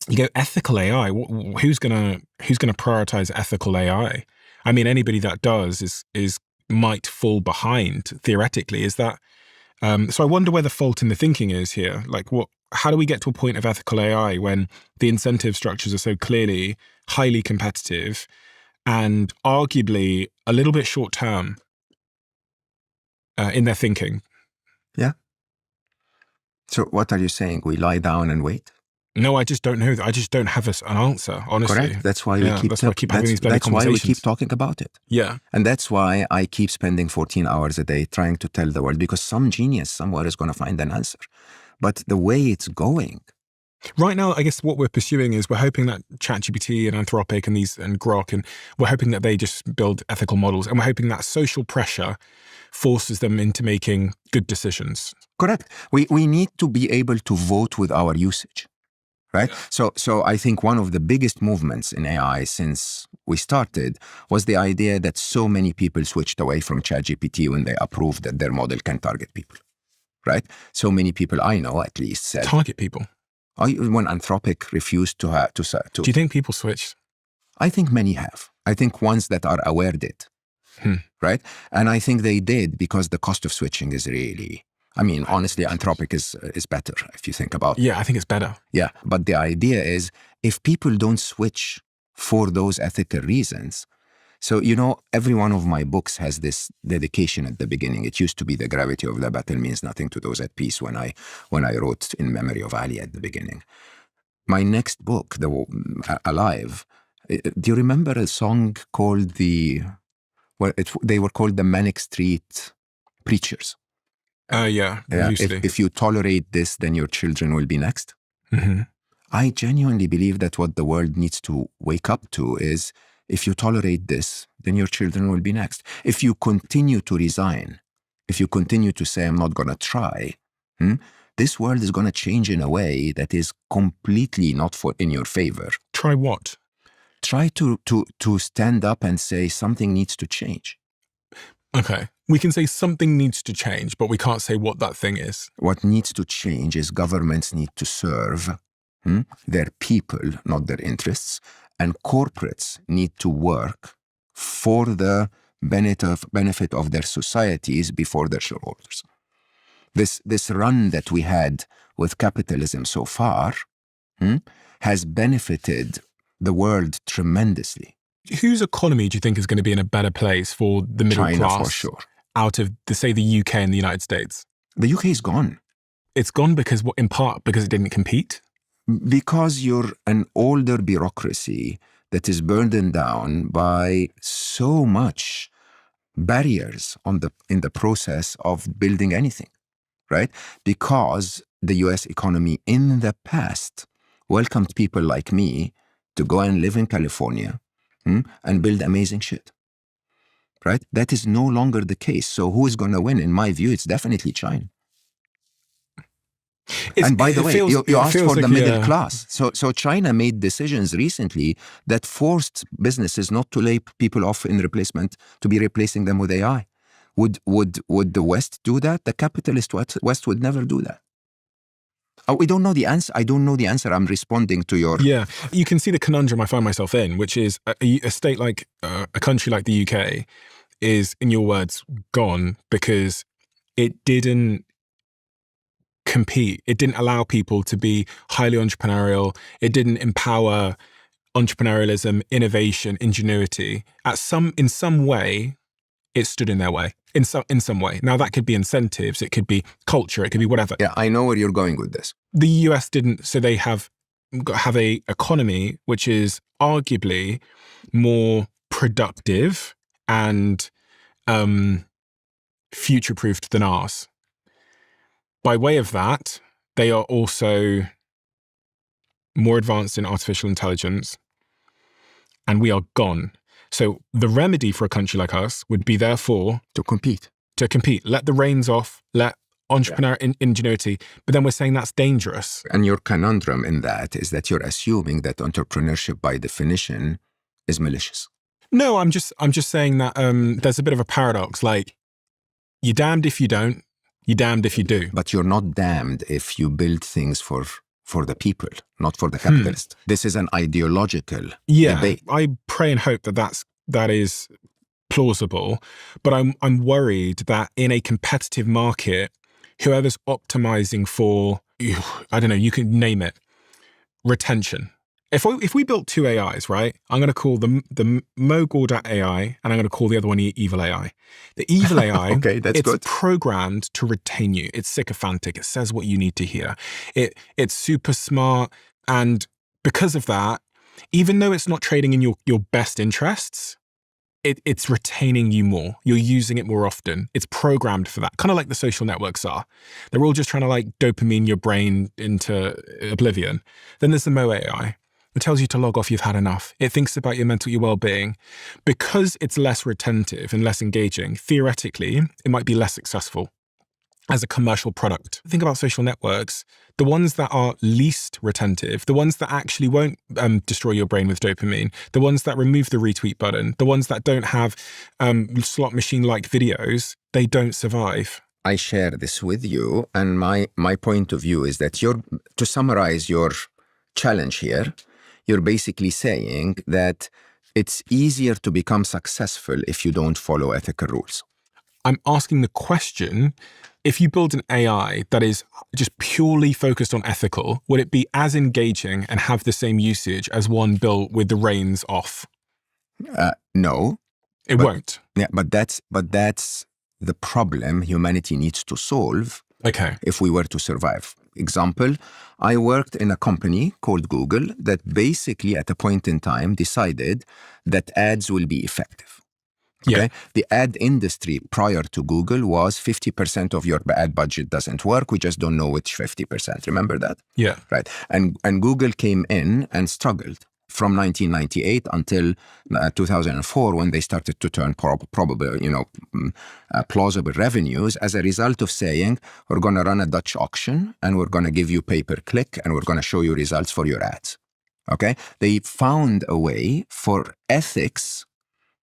you go ethical AI. Who's gonna prioritize ethical AI? I mean, anybody that does is might fall behind theoretically. Is that? So I wonder where the fault in the thinking is here. Like, how do we get to a point of ethical AI when the incentive structures are so clearly highly competitive and arguably a little bit short term in their thinking? Yeah. So what are you saying? We lie down and wait? No, I just don't know. I just don't have an answer, honestly. Correct. That's why we keep having these bloody conversations. That's why we keep talking about it. Yeah. And that's why I keep spending 14 hours a day trying to tell the world, because some genius somewhere is going to find an answer. But the way it's going. Right now, I guess what we're pursuing is we're hoping that ChatGPT and Anthropic and Grok, and we're hoping that they just build ethical models. And we're hoping that social pressure forces them into making good decisions. Correct. We need to be able to vote with our usage. Right? Yeah. So I think one of the biggest movements in AI since we started was the idea that so many people switched away from ChatGPT when they approved that their model can target people. Right? So many people I know at least said... Target people? When Anthropic refused to... Do you think people switched? I think many have. I think ones that are aware did. Right? And I think they did because the cost of switching is really... I mean, honestly, Anthropic is better if you think about it. Yeah, I think it's better. Yeah, but the idea is if people don't switch for those ethical reasons. So, you know, every one of my books has this dedication at the beginning. It used to be The Gravity of the Battle Means Nothing to Those at Peace when I wrote In Memory of Ali at the beginning. My next book, Alive, do you remember a song called they were called the Manic Street Preachers? Yeah. If you tolerate this, then your children will be next. Mm-hmm. I genuinely believe that what the world needs to wake up to is, if you tolerate this, then your children will be next. If you continue to resign, if you continue to say, I'm not going to try, this world is going to change in a way that is completely not in your favor. try what? Try to stand up and say something needs to change. Okay. We can say something needs to change, but we can't say what that thing is. What needs to change is governments need to serve their people, not their interests, and corporates need to work for the benefit of their societies before their shareholders. This run that we had with capitalism so far has benefited the world tremendously. Whose economy do you think is going to be in a better place for the middle China, class for sure. out of, say, the UK and the United States? The UK is gone. It's gone because, in part, because it didn't compete? Because you're an older bureaucracy that is burdened down by so much barriers in the process of building anything, right? Because the US economy in the past welcomed people like me to go and live in California and build amazing shit, right? That is no longer the case. So who is going to win? In my view, it's definitely China. And by the way, you asked for the middle class. So China made decisions recently that forced businesses not to lay people off in replacement, to be replacing them with AI. Would the West do that? The capitalist West would never do that. We don't know the answer. I don't know the answer. I'm responding to your... Yeah, you can see the conundrum I find myself in, which is a state like, a country like the UK is, in your words, gone because it didn't compete. It didn't allow people to be highly entrepreneurial. It didn't empower entrepreneurialism, innovation, ingenuity. In some way, it stood in their way. In some way. Now, that could be incentives, it could be culture, it could be whatever. Yeah, I know where you're going with this. The US didn't, so they have a economy which is arguably more productive and future-proofed than ours. By way of that, they are also more advanced in artificial intelligence, and we are gone. So the remedy for a country like us would be, therefore, to compete. Let the reins off, let entrepreneur ingenuity, but then we're saying that's dangerous. And your conundrum in that is that you're assuming that entrepreneurship by definition is malicious. No, I'm just saying that there's a bit of a paradox. Like, you're damned if you don't, you're damned if you do. But you're not damned if you build things for the people, not for the capitalist. This is an ideological debate. I pray and hope that is plausible, but I'm worried that in a competitive market, whoever's optimizing for, I don't know, you can name it, retention. If we built two AIs, right, I'm going to call the Mo Gawdat AI, and I'm going to call the other one Evil AI. The Evil AI, okay, that's good. It's programmed to retain you. It's sycophantic. It says what you need to hear. It's super smart, and because of that, even though it's not trading in your best interests, it's retaining you more. You're using it more often. It's programmed for that, kind of like the social networks are. They're all just trying to like dopamine your brain into oblivion. Then there's the Mo AI. It tells you to log off, you've had enough. It thinks about your well-being. Because it's less retentive and less engaging, theoretically, it might be less successful as a commercial product. Think about social networks. The ones that are least retentive, the ones that actually won't destroy your brain with dopamine, the ones that remove the retweet button, the ones that don't have slot machine-like videos, they don't survive. I share this with you, and my point of view is that to summarize your challenge here, you're basically saying that it's easier to become successful if you don't follow ethical rules. I'm asking the question, if you build an AI that is just purely focused on ethical, would it be as engaging and have the same usage as one built with the reins off? No. It won't. Yeah, but that's the problem humanity needs to solve if we were to survive. Example, I worked in a company called Google that basically at a point in time decided that ads will be effective. Okay? Yeah. The ad industry prior to Google was 50% of your ad budget doesn't work. We just don't know which 50%. Remember that? Yeah. Right. And Google came in and struggled from 1998 until 2004 when they started to turn plausible revenues as a result of saying, we're going to run a Dutch auction and we're going to give you pay-per-click and we're going to show you results for your ads. Okay? They found a way for ethics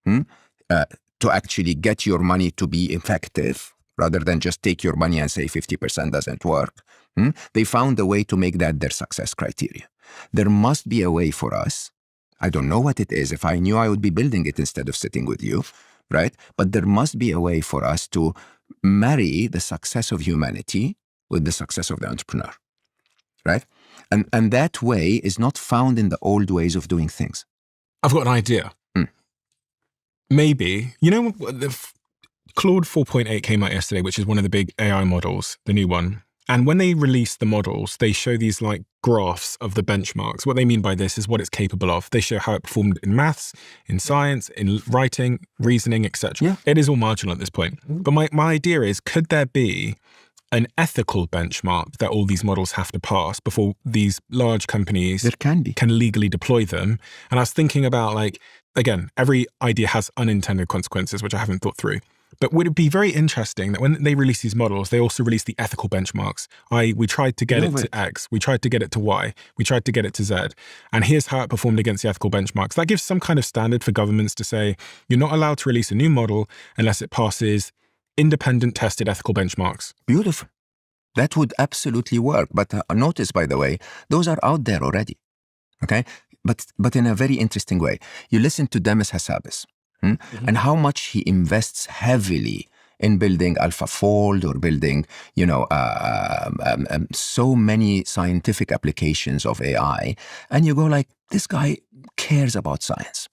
to actually get your money to be effective rather than just take your money and say 50% doesn't work. They found a way to make that their success criteria. There must be a way for us. I don't know what it is. If I knew, I would be building it instead of sitting with you, right? But there must be a way for us to marry the success of humanity with the success of the entrepreneur, right? And that way is not found in the old ways of doing things. I've got an idea. Maybe, Claude 4.8 came out yesterday, which is one of the big AI models, the new one. And when they release the models, they show these like graphs of the benchmarks. What they mean by this is what it's capable of. They show how it performed in maths, in science, in writing, reasoning, etc. Yeah. It is all marginal at this point. But my idea is, could there be an ethical benchmark that all these models have to pass before these large companies There can be. can legally deploy them? And I was thinking about, like, again, every idea has unintended consequences, which I haven't thought through. But would it be very interesting that when they release these models, they also release the ethical benchmarks? We tried to get it to X, we tried to get it to Y, we tried to get it to Z, and here's how it performed against the ethical benchmarks. That gives some kind of standard for governments to say, you're not allowed to release a new model unless it passes independent tested ethical benchmarks. Beautiful. That would absolutely work. But notice, by the way, those are out there already. Okay? But in a very interesting way. You listen to Demis Hassabis and how much he invests heavily in building AlphaFold or building, so many scientific applications of AI. And you go like, this guy cares about science.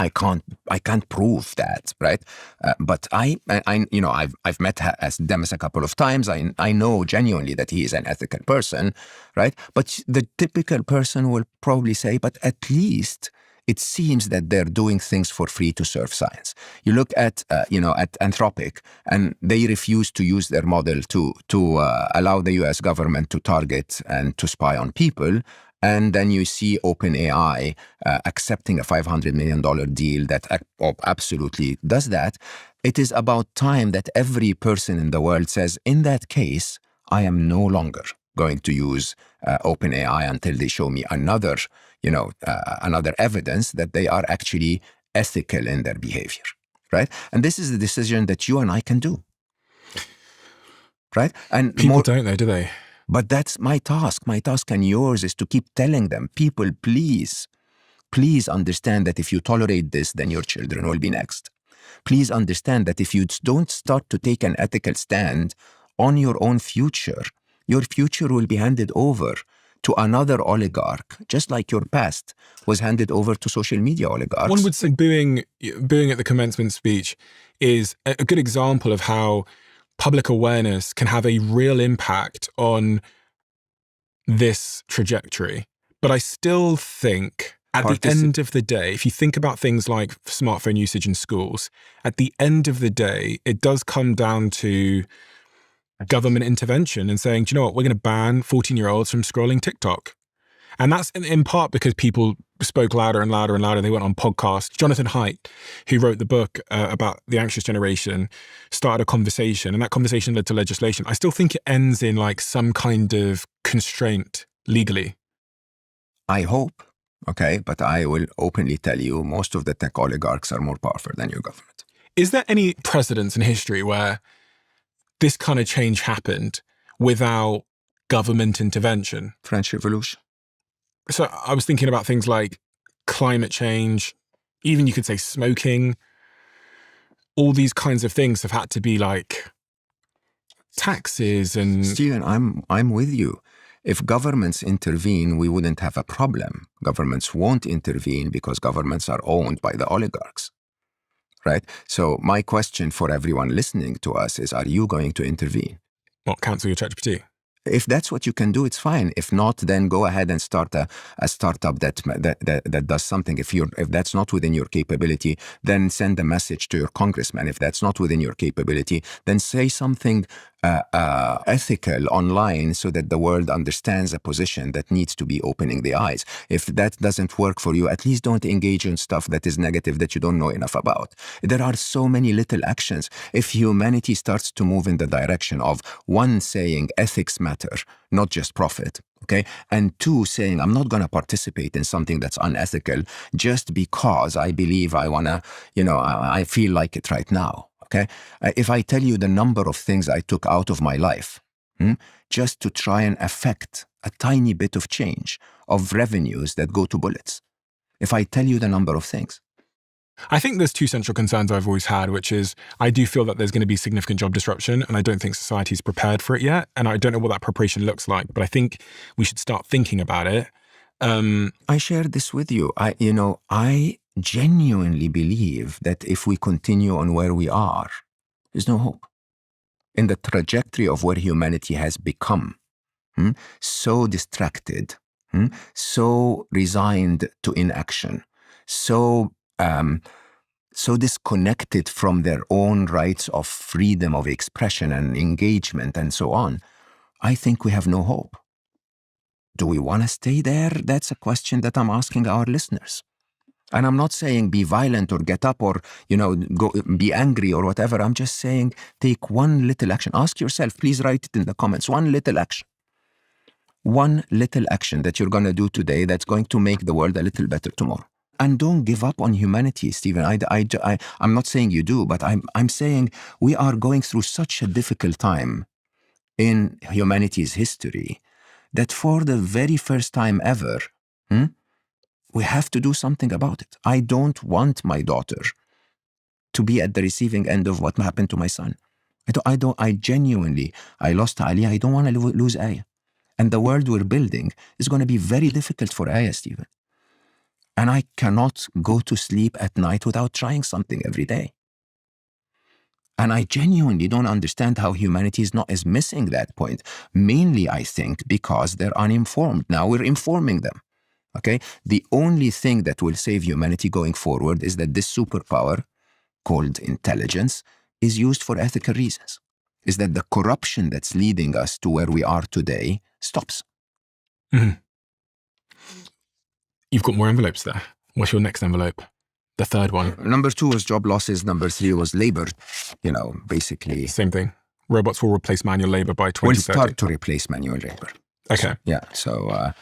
I can't prove that, right? But I've met Demis a couple of times. I know genuinely that he is an ethical person, right? But the typical person will probably say, but at least it seems that they're doing things for free to serve science. You look at Anthropic, and they refuse to use their model to allow the U.S. government to target and to spy on people. And then you see OpenAI accepting a $500 million deal that absolutely does that. It is about time that every person in the world says, in that case, I am no longer going to use OpenAI until they show me another evidence that they are actually ethical in their behavior, right? And this is the decision that you and I can do, right? And People don't though, do they? But that's my task. My task and yours is to keep telling them, people, please understand that if you tolerate this, then your children will be next. Please understand that if you don't start to take an ethical stand on your own future, your future will be handed over to another oligarch, just like your past was handed over to social media oligarchs. One would say booing at the commencement speech is a good example of how public awareness can have a real impact on this trajectory. But I still think at the end of the day, if you think about things like smartphone usage in schools, at the end of the day, it does come down to government intervention and saying, do you know what, we're going to ban 14-year-olds from scrolling TikTok. And that's in part because people spoke louder and louder and louder. They went on podcasts. Jonathan Haidt, who wrote the book about the anxious generation, started a conversation, and that conversation led to legislation. I still think it ends in like some kind of constraint legally. I hope, okay, but I will openly tell you, most of the tech oligarchs are more powerful than your government. Is there any precedence in history where this kind of change happened without government intervention? French Revolution. So I was thinking about things like climate change, even you could say smoking. All these kinds of things have had to be like taxes and... Stephen, I'm with you. If governments intervene, we wouldn't have a problem. Governments won't intervene because governments are owned by the oligarchs, right? So my question for everyone listening to us is, are you going to intervene? What, cancel your ChatGPT? If that's what you can do, it's fine. If not, then go ahead and start a startup that does something. If that's not within your capability, then send a message to your congressman. If that's not within your capability, then say something ethical online so that the world understands a position that needs to be opening the eyes. If that doesn't work for you, at least don't engage in stuff that is negative that you don't know enough about. There are so many little actions. If humanity starts to move in the direction of one saying ethics matter, not just profit, Okay. And two, saying, I'm not going to participate in something that's unethical just because I believe I want to, I feel like it right now. Okay. If I tell you the number of things I took out of my life, just to try and affect a tiny bit of change of revenues that go to bullets, if I tell you the number of things. I think there's two central concerns I've always had, which is I do feel that there's going to be significant job disruption, and I don't think society's prepared for it yet. And I don't know what that preparation looks like, but I think we should start thinking about it. I shared this with you. I genuinely believe that if we continue on where we are, there's no hope. In the trajectory of where humanity has become, so distracted, so resigned to inaction, so disconnected from their own rights of freedom of expression and engagement and so on, I think we have no hope. Do we want to stay there? That's a question that I'm asking our listeners. And I'm not saying be violent or get up or, go be angry or whatever. I'm just saying take one little action. Ask yourself, please write it in the comments, one little action. One little action that you're going to do today that's going to make the world a little better tomorrow. And don't give up on humanity, Stephen. I'm not saying you do, but I'm saying we are going through such a difficult time in humanity's history that for the very first time ever, we have to do something about it. I don't want my daughter to be at the receiving end of what happened to my son. I genuinely lost Ali. I don't want to lose Aya. And the world we're building is going to be very difficult for Aya, Stephen. And I cannot go to sleep at night without trying something every day. And I genuinely don't understand how humanity is missing that point. Mainly, I think, because they're uninformed. Now we're informing them. Okay? The only thing that will save humanity going forward is that this superpower, called intelligence, is used for ethical reasons. Is that the corruption that's leading us to where we are today stops. Mm-hmm. You've got more envelopes there. What's your next envelope? The third one. Number 2 was job losses. Number 3 was labor. Basically. Same thing. Robots will replace manual labor by 2030. Will start to replace manual labor. Okay. So,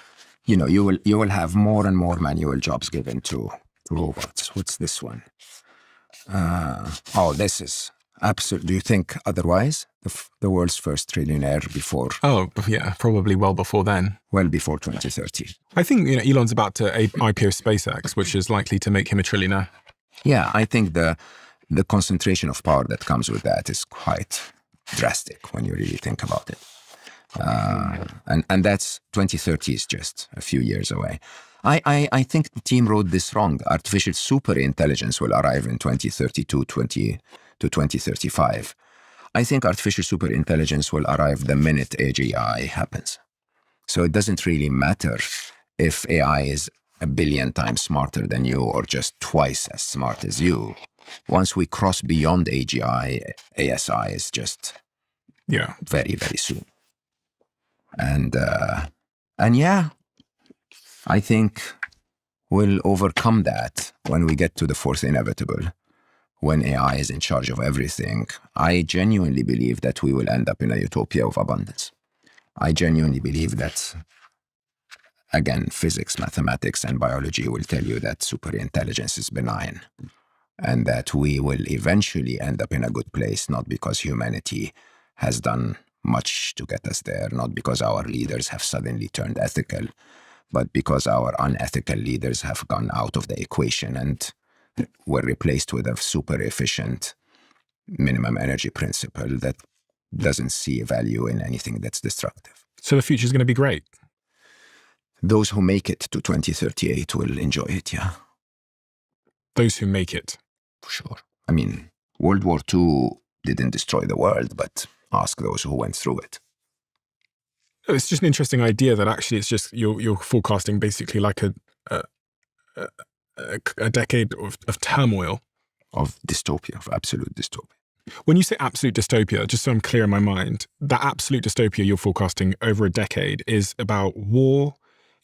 you will have more and more manual jobs given to robots. What's this one? This is absolute. Do you think otherwise? The world's first trillionaire before. Oh, yeah, probably well before then. Well before 2030. I think Elon's about to IPO SpaceX, which is likely to make him a trillionaire. Yeah, I think the concentration of power that comes with that is quite drastic when you really think about it. And that's 2030 is just a few years away. I think the team wrote this wrong. Artificial superintelligence will arrive in 2032 to 2035. I think artificial superintelligence will arrive the minute AGI happens. So it doesn't really matter if AI is 1 billion times smarter than you or just twice as smart as you. Once we cross beyond AGI, ASI is just very, very soon. And yeah, I think we'll overcome that when we get to the fourth inevitable, when AI is in charge of everything. I genuinely believe that we will end up in a utopia of abundance. I genuinely believe that, again, physics, mathematics, and biology will tell you that superintelligence is benign and that we will eventually end up in a good place, not because humanity has done much to get us there, not because our leaders have suddenly turned ethical, but because our unethical leaders have gone out of the equation and were replaced with a super efficient minimum energy principle that doesn't see value in anything that's destructive. So the future is going to be great. Those who make it to 2038 will enjoy it, yeah. Those who make it. For sure. I mean, World War II didn't destroy the world, but ask those who went through it. It's just an interesting idea that actually it's just you're forecasting basically like a decade of turmoil. Of dystopia, of absolute dystopia. When you say absolute dystopia, just so I'm clear in my mind, that absolute dystopia you're forecasting over a decade is about war.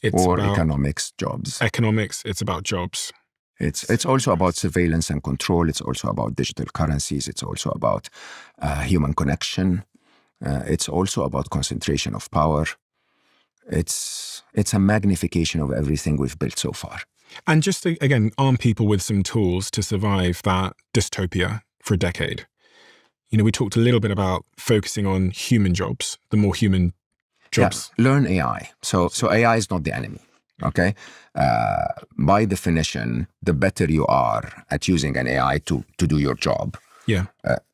It's or about economics, jobs. Economics, it's about jobs. It's also about surveillance and control. It's also about digital currencies. It's also about human connection. It's also about concentration of power. it's a magnification of everything we've built so far. And just to, again, arm people with some tools to survive that dystopia for a decade. We talked a little bit about focusing on human jobs, the more human jobs. Yeah, learn AI. So AI is not the enemy, okay? By definition, the better you are at using an AI to do your job, Yeah.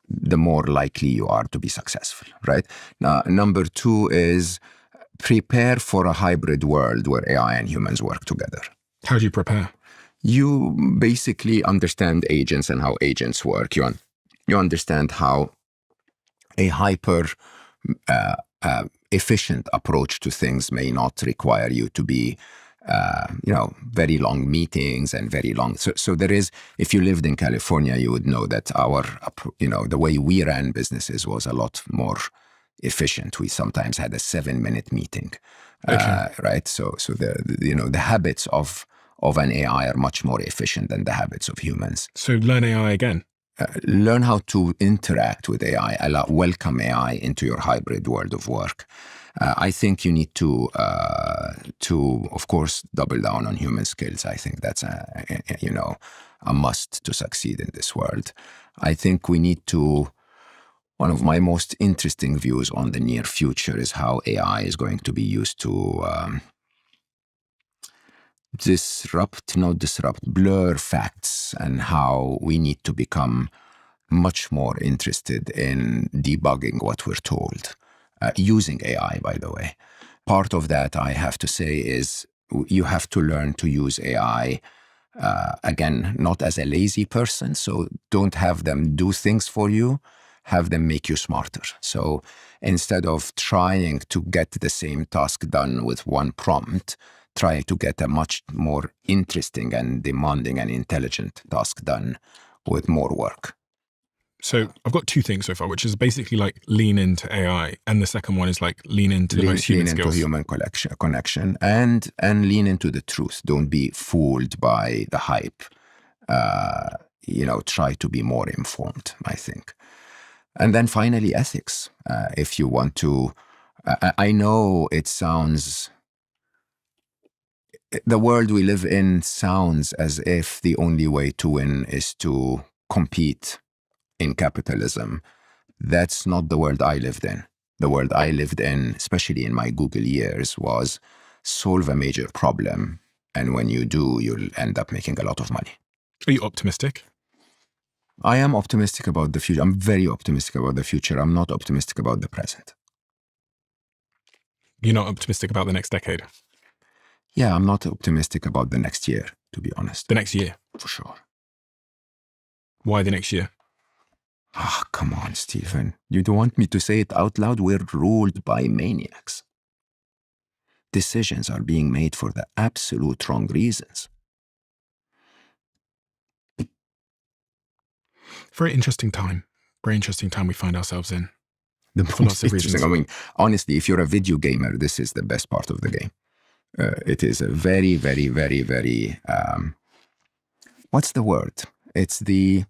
the more likely you are to be successful, right? Now, number two is prepare for a hybrid world where AI and humans work together. How do you prepare? You basically understand agents and how agents work. You understand how a hyper efficient approach to things may not require you to be, very long meetings and very long. So there is, if you lived in California, you would know that the way we ran businesses was a lot more efficient. We sometimes had a 7-minute meeting, right? So the habits of an AI are much more efficient than the habits of humans. So learn AI again. Learn how to interact with AI, welcome AI into your hybrid world of work. I think you need to, of course, double down on human skills. I think that's a must to succeed in this world. I think we need to. One of my most interesting views on the near future is how AI is going to be used to blur facts, and how we need to become much more interested in debugging what we're told, using AI, by the way. Part of that, I have to say, is you have to learn to use AI, again, not as a lazy person, so don't have them do things for you, have them make you smarter. So instead of trying to get the same task done with one prompt, try to get a much more interesting and demanding and intelligent task done with more work. So I've got two things so far, which is basically like lean into AI, and the second one is like lean into those human skills. Lean into human connection, and lean into the truth. Don't be fooled by the hype. Try to be more informed, I think. And then finally, ethics. If you want to, I know it sounds. The world we live in sounds as if the only way to win is to compete in capitalism. That's not the world I lived in. The world I lived in, especially in my Google years, was solve a major problem. And when you do, you'll end up making a lot of money. Are you optimistic? I am optimistic about the future. I'm very optimistic about the future. I'm not optimistic about the present. You're not optimistic about the next decade? Yeah, I'm not optimistic about the next year, to be honest. The next year? For sure. Why the next year? Ah, come on, Stephen. You don't want me to say it out loud? We're ruled by maniacs. Decisions are being made for the absolute wrong reasons. Very interesting time. Very interesting time we find ourselves in. For lots of reasons. I mean, honestly, if you're a video gamer, this is the best part of the game. It is a very, very, very, very, what's the word? It's the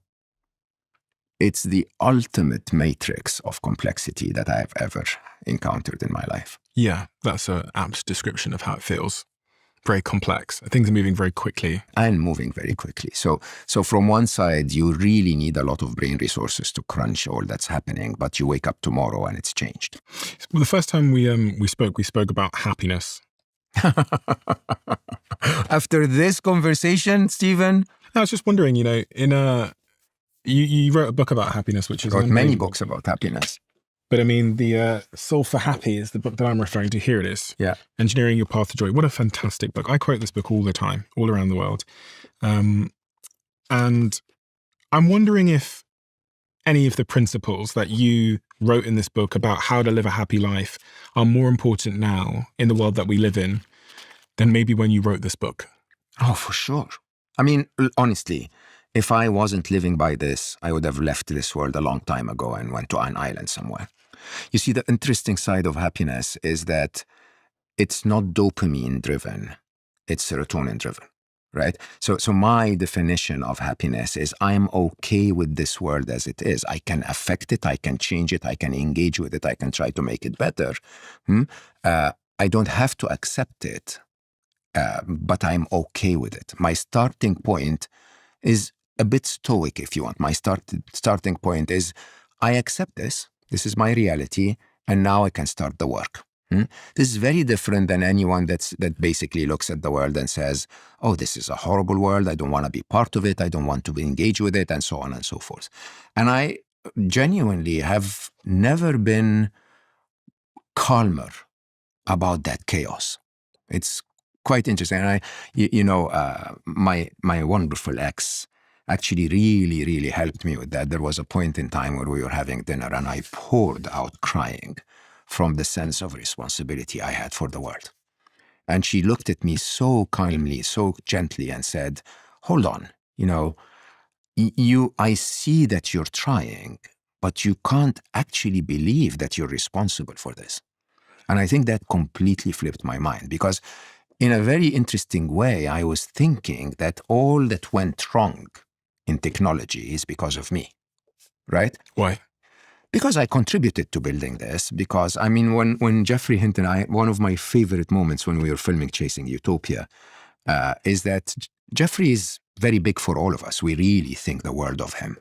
ultimate matrix of complexity that I have ever encountered in my life. Yeah, that's an apt description of how it feels. Very complex. Things are moving very quickly. And moving very quickly. So from one side, you really need a lot of brain resources to crunch all that's happening, but you wake up tomorrow and it's changed. Well, the first time we spoke about happiness. After this conversation, Stephen? I was just wondering, you wrote a book about happiness, which is... I wrote many books about happiness. But I mean, the Soul for Happy is the book that I'm referring to. Here it is. Yeah. Engineering Your Path to Joy. What a fantastic book. I quote this book all the time, all around the world. And I'm wondering if any of the principles that you wrote in this book about how to live a happy life are more important now in the world that we live in than maybe when you wrote this book. Oh, for sure. I mean, honestly, if I wasn't living by this, I would have left this world a long time ago and went to an island somewhere. You see, the interesting side of happiness is that it's not dopamine driven, it's serotonin driven, right? So my definition of happiness is I'm okay with this world as it is. I can affect it, I can change it, I can engage with it, I can try to make it better. I don't have to accept it, but I'm okay with it. My starting point is a bit stoic, if you want. My starting point is, I accept this. This is my reality, and now I can start the work. This is very different than anyone that basically looks at the world and says, oh, this is a horrible world. I don't want to be part of it. I don't want to engage with it, and so on and so forth. And I genuinely have never been calmer about that chaos. It's quite interesting. And my wonderful ex actually really, really helped me with that. There was a point in time where we were having dinner and I poured out crying from the sense of responsibility I had for the world. And she looked at me so calmly, so gently and said, hold on, I see that you're trying, but you can't actually believe that you're responsible for this. And I think that completely flipped my mind, because in a very interesting way, I was thinking that all that went wrong in technology is because of me, right? Why? Because I contributed to building this. Because, I mean, when Jeffrey Hinton, one of my favorite moments when we were filming Chasing Utopia, is that Jeffrey is very big for all of us. We really think the world of him.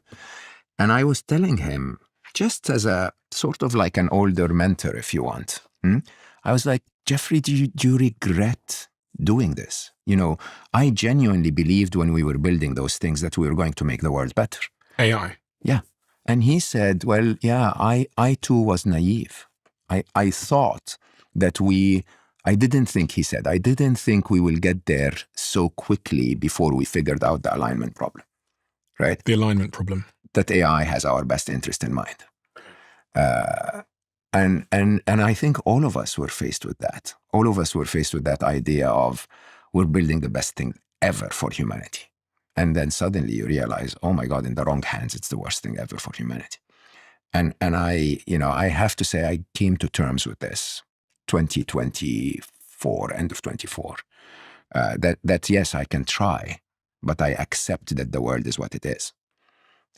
And I was telling him, just as a sort of like an older mentor, if you want, I was like, Jeffrey, do you regret doing this? I genuinely believed when we were building those things that we were going to make the world better. AI. Yeah. And he said, well, yeah, I too was naive. I thought that I didn't think we will get there so quickly before we figured out the alignment problem, right? The alignment problem. That AI has our best interest in mind. And I think all of us were faced with that. All of us were faced with that idea of we're building the best thing ever for humanity. And then suddenly you realize, oh my God, in the wrong hands, it's the worst thing ever for humanity. And I have to say, I came to terms with this 2024, end of 24, that yes, I can try, but I accept that the world is what it is.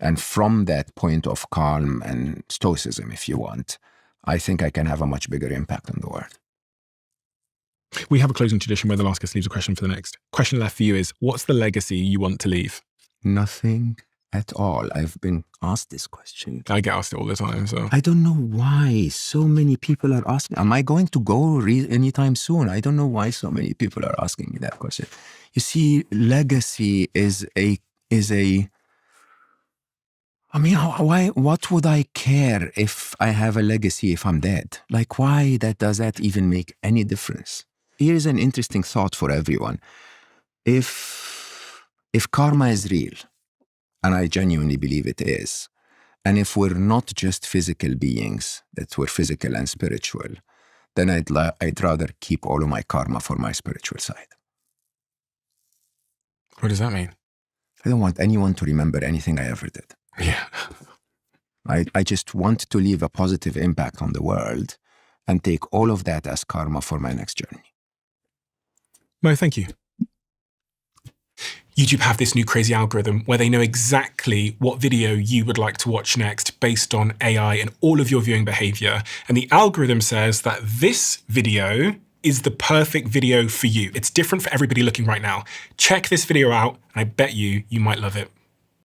And from that point of calm and stoicism, if you want, I think I can have a much bigger impact on the world. We have a closing tradition where the last guest leaves a question for the next. Question left for you is, what's the legacy you want to leave? Nothing at all. I've been asked this question. I get asked it all the time, so. I don't know why so many people are asking. Am I going to go anytime soon? I don't know why so many people are asking me that question. You see, legacy is a I mean, what would I care if I have a legacy if I'm dead? Like, why does that even make any difference? Here's an interesting thought for everyone. If karma is real, and I genuinely believe it is, and if we're not just physical beings, that we're physical and spiritual, then I'd rather keep all of my karma for my spiritual side. What does that mean? I don't want anyone to remember anything I ever did. Yeah. I just want to leave a positive impact on the world and take all of that as karma for my next journey. Mo, thank you. YouTube have this new crazy algorithm where they know exactly what video you would like to watch next based on AI and all of your viewing behavior. And the algorithm says that this video is the perfect video for you. It's different for everybody looking right now. Check this video out, and I bet you might love it.